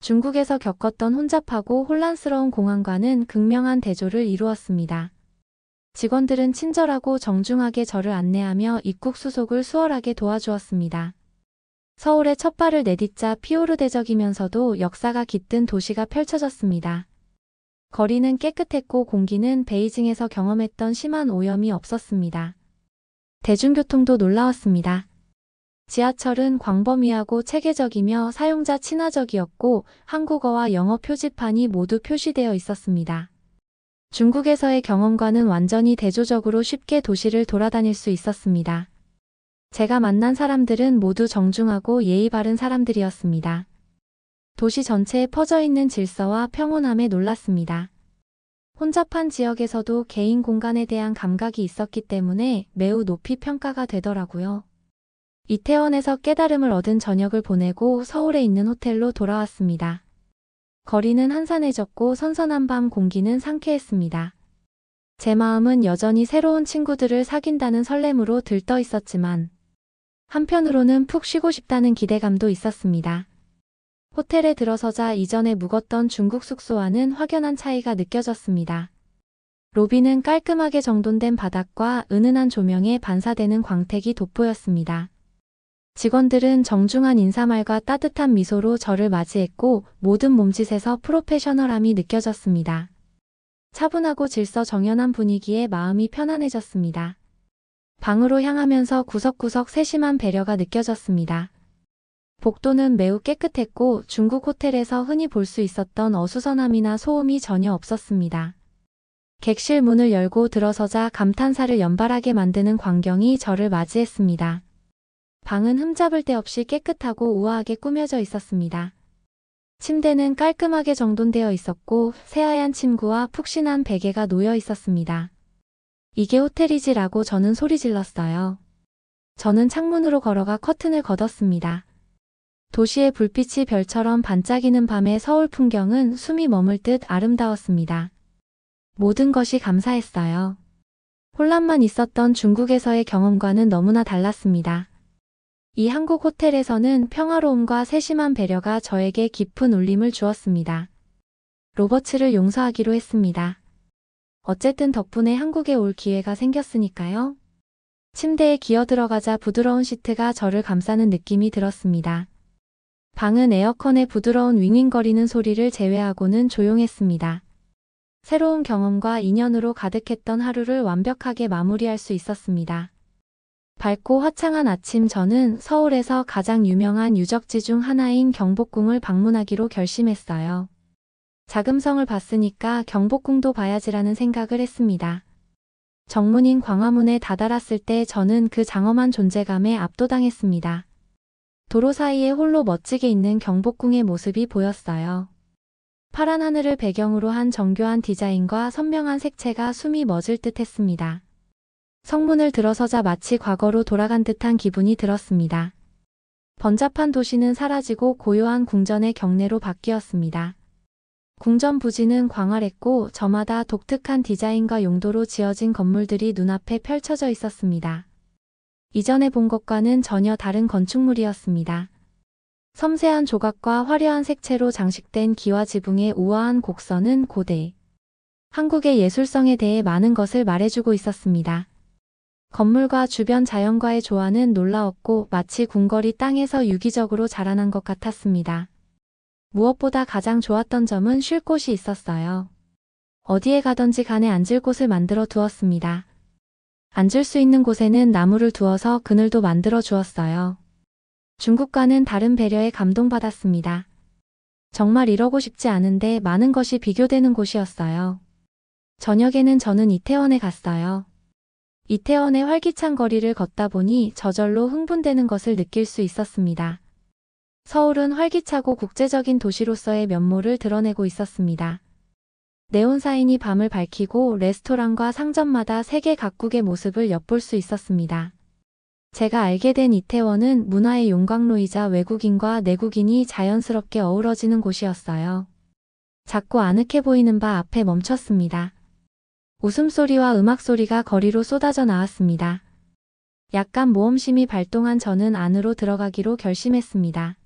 중국에서 겪었던 혼잡하고 혼란스러운 공항과는 극명한 대조를 이루었습니다. 직원들은 친절하고 정중하게 저를 안내하며 입국 수속을 수월하게 도와주었습니다. 서울에 첫 발을 내딛자 피오르대적이면서도 역사가 깃든 도시가 펼쳐졌습니다. 거리는 깨끗했고 공기는 베이징에서 경험했던 심한 오염이 없었습니다. 대중교통도 놀라웠습니다. 지하철은 광범위하고 체계적이며 사용자 친화적이었고 한국어와 영어 표지판이 모두 표시되어 있었습니다. 중국에서의 경험과는 완전히 대조적으로 쉽게 도시를 돌아다닐 수 있었습니다. 제가 만난 사람들은 모두 정중하고 예의 바른 사람들이었습니다. 도시 전체에 퍼져 있는 질서와 평온함에 놀랐습니다. 혼잡한 지역에서도 개인 공간에 대한 감각이 있었기 때문에 매우 높이 평가가 되더라고요. 이태원에서 깨달음을 얻은 저녁을 보내고 서울에 있는 호텔로 돌아왔습니다. 거리는 한산해졌고 선선한 밤 공기는 상쾌했습니다. 제 마음은 여전히 새로운 친구들을 사귄다는 설렘으로 들떠 있었지만 한편으로는 푹 쉬고 싶다는 기대감도 있었습니다. 호텔에 들어서자 이전에 묵었던 중국 숙소와는 확연한 차이가 느껴졌습니다. 로비는 깔끔하게 정돈된 바닥과 은은한 조명에 반사되는 광택이 돋보였습니다. 직원들은 정중한 인사말과 따뜻한 미소로 저를 맞이했고 모든 몸짓에서 프로페셔널함이 느껴졌습니다. 차분하고 질서 정연한 분위기에 마음이 편안해졌습니다. 방으로 향하면서 구석구석 세심한 배려가 느껴졌습니다. 복도는 매우 깨끗했고 중국 호텔에서 흔히 볼 수 있었던 어수선함이나 소음이 전혀 없었습니다. 객실 문을 열고 들어서자 감탄사를 연발하게 만드는 광경이 저를 맞이했습니다. 방은 흠잡을 데 없이 깨끗하고 우아하게 꾸며져 있었습니다. 침대는 깔끔하게 정돈되어 있었고 새하얀 침구와 푹신한 베개가 놓여 있었습니다. 이게 호텔이지라고 저는 소리 질렀어요. 저는 창문으로 걸어가 커튼을 걷었습니다. 도시의 불빛이 별처럼 반짝이는 밤의 서울 풍경은 숨이 머물 듯 아름다웠습니다. 모든 것이 감사했어요. 혼란만 있었던 중국에서의 경험과는 너무나 달랐습니다. 이 한국 호텔에서는 평화로움과 세심한 배려가 저에게 깊은 울림을 주었습니다. 로버츠를 용서하기로 했습니다. 어쨌든 덕분에 한국에 올 기회가 생겼으니까요. 침대에 기어 들어가자 부드러운 시트가 저를 감싸는 느낌이 들었습니다. 방은 에어컨의 부드러운 윙윙거리는 소리를 제외하고는 조용했습니다. 새로운 경험과 인연으로 가득했던 하루를 완벽하게 마무리할 수 있었습니다. 밝고 화창한 아침 저는 서울에서 가장 유명한 유적지 중 하나인 경복궁을 방문하기로 결심했어요. 자금성을 봤으니까 경복궁도 봐야지라는 생각을 했습니다. 정문인 광화문에 다다랐을 때 저는 그 장엄한 존재감에 압도당했습니다. 도로 사이에 홀로 멋지게 있는 경복궁의 모습이 보였어요. 파란 하늘을 배경으로 한 정교한 디자인과 선명한 색채가 숨이 멎을 듯 했습니다. 성문을 들어서자 마치 과거로 돌아간 듯한 기분이 들었습니다. 번잡한 도시는 사라지고 고요한 궁전의 경내로 바뀌었습니다. 궁전 부지는 광활했고 저마다 독특한 디자인과 용도로 지어진 건물들이 눈앞에 펼쳐져 있었습니다. 이전에 본 것과는 전혀 다른 건축물이었습니다. 섬세한 조각과 화려한 색채로 장식된 기와 지붕의 우아한 곡선은 고대 한국의 예술성에 대해 많은 것을 말해주고 있었습니다. 건물과 주변 자연과의 조화는 놀라웠고 마치 궁궐이 땅에서 유기적으로 자라난 것 같았습니다. 무엇보다 가장 좋았던 점은 쉴 곳이 있었어요. 어디에 가든지 간에 앉을 곳을 만들어 두었습니다. 앉을 수 있는 곳에는 나무를 두어서 그늘도 만들어 주었어요. 중국과는 다른 배려에 감동받았습니다. 정말 이러고 싶지 않은데 많은 것이 비교되는 곳이었어요. 저녁에는 저는 이태원에 갔어요. 이태원의 활기찬 거리를 걷다 보니 저절로 흥분되는 것을 느낄 수 있었습니다. 서울은 활기차고 국제적인 도시로서의 면모를 드러내고 있었습니다. 네온사인이 밤을 밝히고 레스토랑과 상점마다 세계 각국의 모습을 엿볼 수 있었습니다. 제가 알게 된 이태원은 문화의 용광로이자 외국인과 내국인이 자연스럽게 어우러지는 곳이었어요. 작고 아늑해 보이는 바 앞에 멈췄습니다. 웃음소리와 음악소리가 거리로 쏟아져 나왔습니다. 약간 모험심이 발동한 저는 안으로 들어가기로 결심했습니다.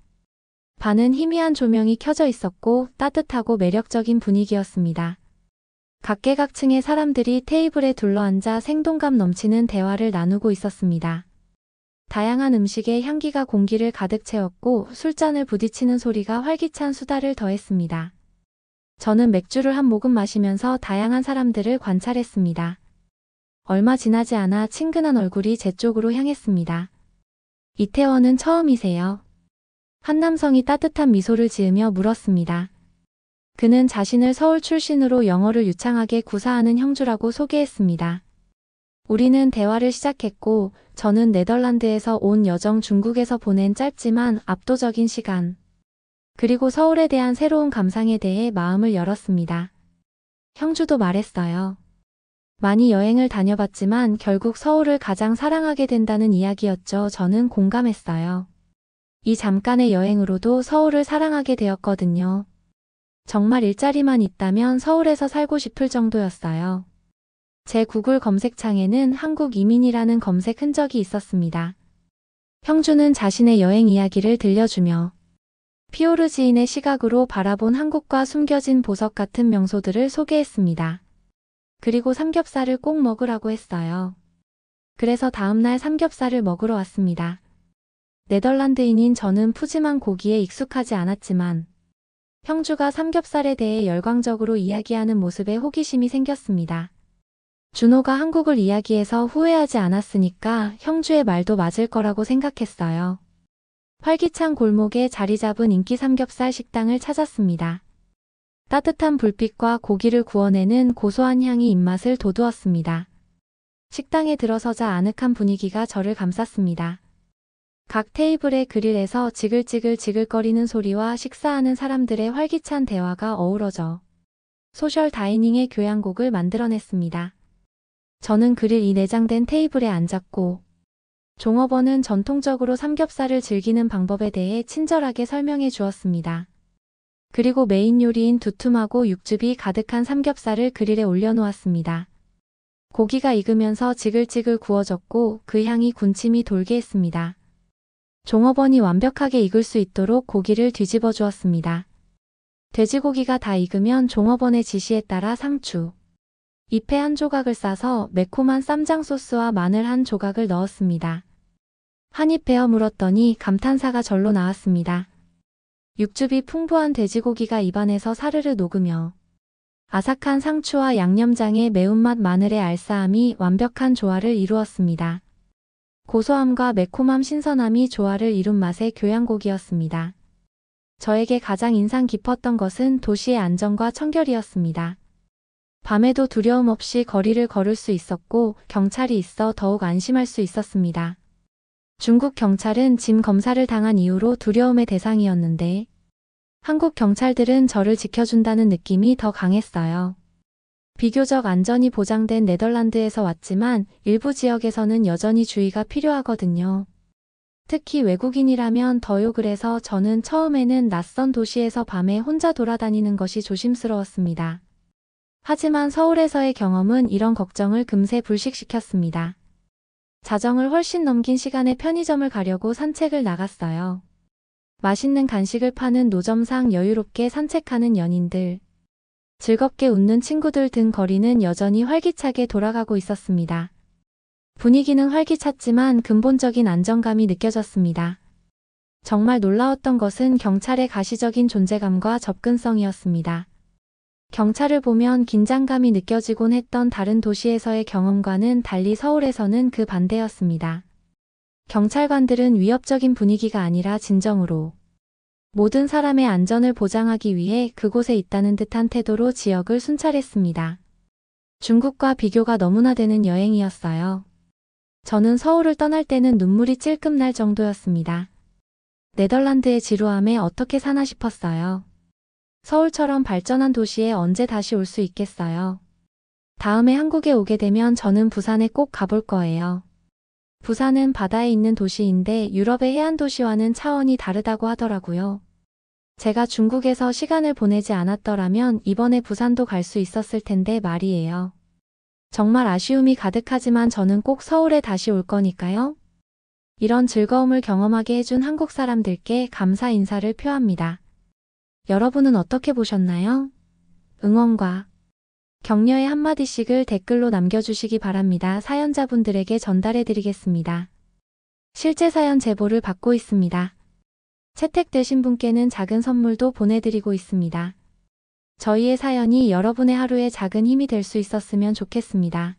반은 희미한 조명이 켜져 있었고 따뜻하고 매력적인 분위기였습니다. 각계각층의 사람들이 테이블에 둘러앉아 생동감 넘치는 대화를 나누고 있었습니다. 다양한 음식의 향기가 공기를 가득 채웠고 술잔을 부딪히는 소리가 활기찬 수다를 더했습니다. 저는 맥주를 한 모금 마시면서 다양한 사람들을 관찰했습니다. 얼마 지나지 않아 친근한 얼굴이 제 쪽으로 향했습니다. 이태원은 처음이세요? 한 남성이 따뜻한 미소를 지으며 물었습니다. 그는 자신을 서울 출신으로 영어를 유창하게 구사하는 형주라고 소개했습니다. 우리는 대화를 시작했고 저는 네덜란드에서 온 여정 중국에서 보낸 짧지만 압도적인 시간, 그리고 서울에 대한 새로운 감상에 대해 마음을 열었습니다. 형주도 말했어요. 많이 여행을 다녀봤지만 결국 서울을 가장 사랑하게 된다는 이야기였죠. 저는 공감했어요. 이 잠깐의 여행으로도 서울을 사랑하게 되었거든요. 정말 일자리만 있다면 서울에서 살고 싶을 정도였어요. 제 구글 검색창에는 한국 이민이라는 검색 흔적이 있었습니다. 형주는 자신의 여행 이야기를 들려주며 피오르 지인의 시각으로 바라본 한국과 숨겨진 보석 같은 명소들을 소개했습니다. 그리고 삼겹살을 꼭 먹으라고 했어요. 그래서 다음날 삼겹살을 먹으러 왔습니다. 네덜란드인인 저는 푸짐한 고기에 익숙하지 않았지만 형주가 삼겹살에 대해 열광적으로 이야기하는 모습에 호기심이 생겼습니다. 준호가 한국을 이야기해서 후회하지 않았으니까 형주의 말도 맞을 거라고 생각했어요. 활기찬 골목에 자리 잡은 인기 삼겹살 식당을 찾았습니다. 따뜻한 불빛과 고기를 구워내는 고소한 향이 입맛을 돋우었습니다. 식당에 들어서자 아늑한 분위기가 저를 감쌌습니다. 각 테이블의 그릴에서 지글지글거리는 소리와 식사하는 사람들의 활기찬 대화가 어우러져 소셜 다이닝의 교향곡을 만들어냈습니다. 저는 그릴 이 내장된 테이블에 앉았고 종업원은 전통적으로 삼겹살을 즐기는 방법에 대해 친절하게 설명해 주었습니다. 그리고 메인 요리인 두툼하고 육즙이 가득한 삼겹살을 그릴에 올려놓았습니다. 고기가 익으면서 지글지글 구워졌고 그 향이 군침이 돌게 했습니다. 종업원이 완벽하게 익을 수 있도록 고기를 뒤집어 주었습니다. 돼지고기가 다 익으면 종업원의 지시에 따라 상추, 잎에 한 조각을 싸서 매콤한 쌈장 소스와 마늘 한 조각을 넣었습니다. 한 입 베어 물었더니 감탄사가 절로 나왔습니다. 육즙이 풍부한 돼지고기가 입안에서 사르르 녹으며 아삭한 상추와 양념장의 매운맛 마늘의 알싸함이 완벽한 조화를 이루었습니다. 고소함과 매콤함 신선함이 조화를 이룬 맛의 교향곡이었습니다. 저에게 가장 인상 깊었던 것은 도시의 안정과 청결이었습니다. 밤에도 두려움 없이 거리를 걸을 수 있었고 경찰이 있어 더욱 안심할 수 있었습니다. 중국 경찰은 짐 검사를 당한 이후로 두려움의 대상이었는데 한국 경찰들은 저를 지켜준다는 느낌이 더 강했어요. 비교적 안전이 보장된 네덜란드에서 왔지만 일부 지역에서는 여전히 주의가 필요하거든요. 특히 외국인이라면 더요. 그래서 저는 처음에는 낯선 도시에서 밤에 혼자 돌아다니는 것이 조심스러웠습니다. 하지만 서울에서의 경험은 이런 걱정을 금세 불식시켰습니다. 자정을 훨씬 넘긴 시간에 편의점을 가려고 산책을 나갔어요. 맛있는 간식을 파는 노점상 여유롭게 산책하는 연인들, 즐겁게 웃는 친구들 등 거리는 여전히 활기차게 돌아가고 있었습니다. 분위기는 활기찼지만 근본적인 안정감이 느껴졌습니다. 정말 놀라웠던 것은 경찰의 가시적인 존재감과 접근성이었습니다. 경찰을 보면 긴장감이 느껴지곤 했던 다른 도시에서의 경험과는 달리 서울에서는 그 반대였습니다. 경찰관들은 위협적인 분위기가 아니라 진정으로 모든 사람의 안전을 보장하기 위해 그곳에 있다는 듯한 태도로 지역을 순찰했습니다. 중국과 비교가 너무나 되는 여행이었어요. 저는 서울을 떠날 때는 눈물이 찔끔 날 정도였습니다. 네덜란드의 지루함에 어떻게 사나 싶었어요. 서울처럼 발전한 도시에 언제 다시 올 수 있겠어요? 다음에 한국에 오게 되면 저는 부산에 꼭 가볼 거예요. 부산은 바다에 있는 도시인데 유럽의 해안 도시와는 차원이 다르다고 하더라고요. 제가 중국에서 시간을 보내지 않았더라면 이번에 부산도 갈 수 있었을 텐데 말이에요. 정말 아쉬움이 가득하지만 저는 꼭 서울에 다시 올 거니까요. 이런 즐거움을 경험하게 해준 한국 사람들께 감사 인사를 표합니다. 여러분은 어떻게 보셨나요? 응원과 격려의 한마디씩을 댓글로 남겨주시기 바랍니다. 사연자분들에게 전달해드리겠습니다. 실제 사연 제보를 받고 있습니다. 채택되신 분께는 작은 선물도 보내드리고 있습니다. 저희의 사연이 여러분의 하루에 작은 힘이 될 수 있었으면 좋겠습니다.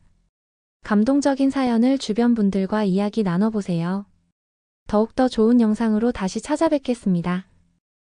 감동적인 사연을 주변 분들과 이야기 나눠보세요. 더욱더 좋은 영상으로 다시 찾아뵙겠습니다.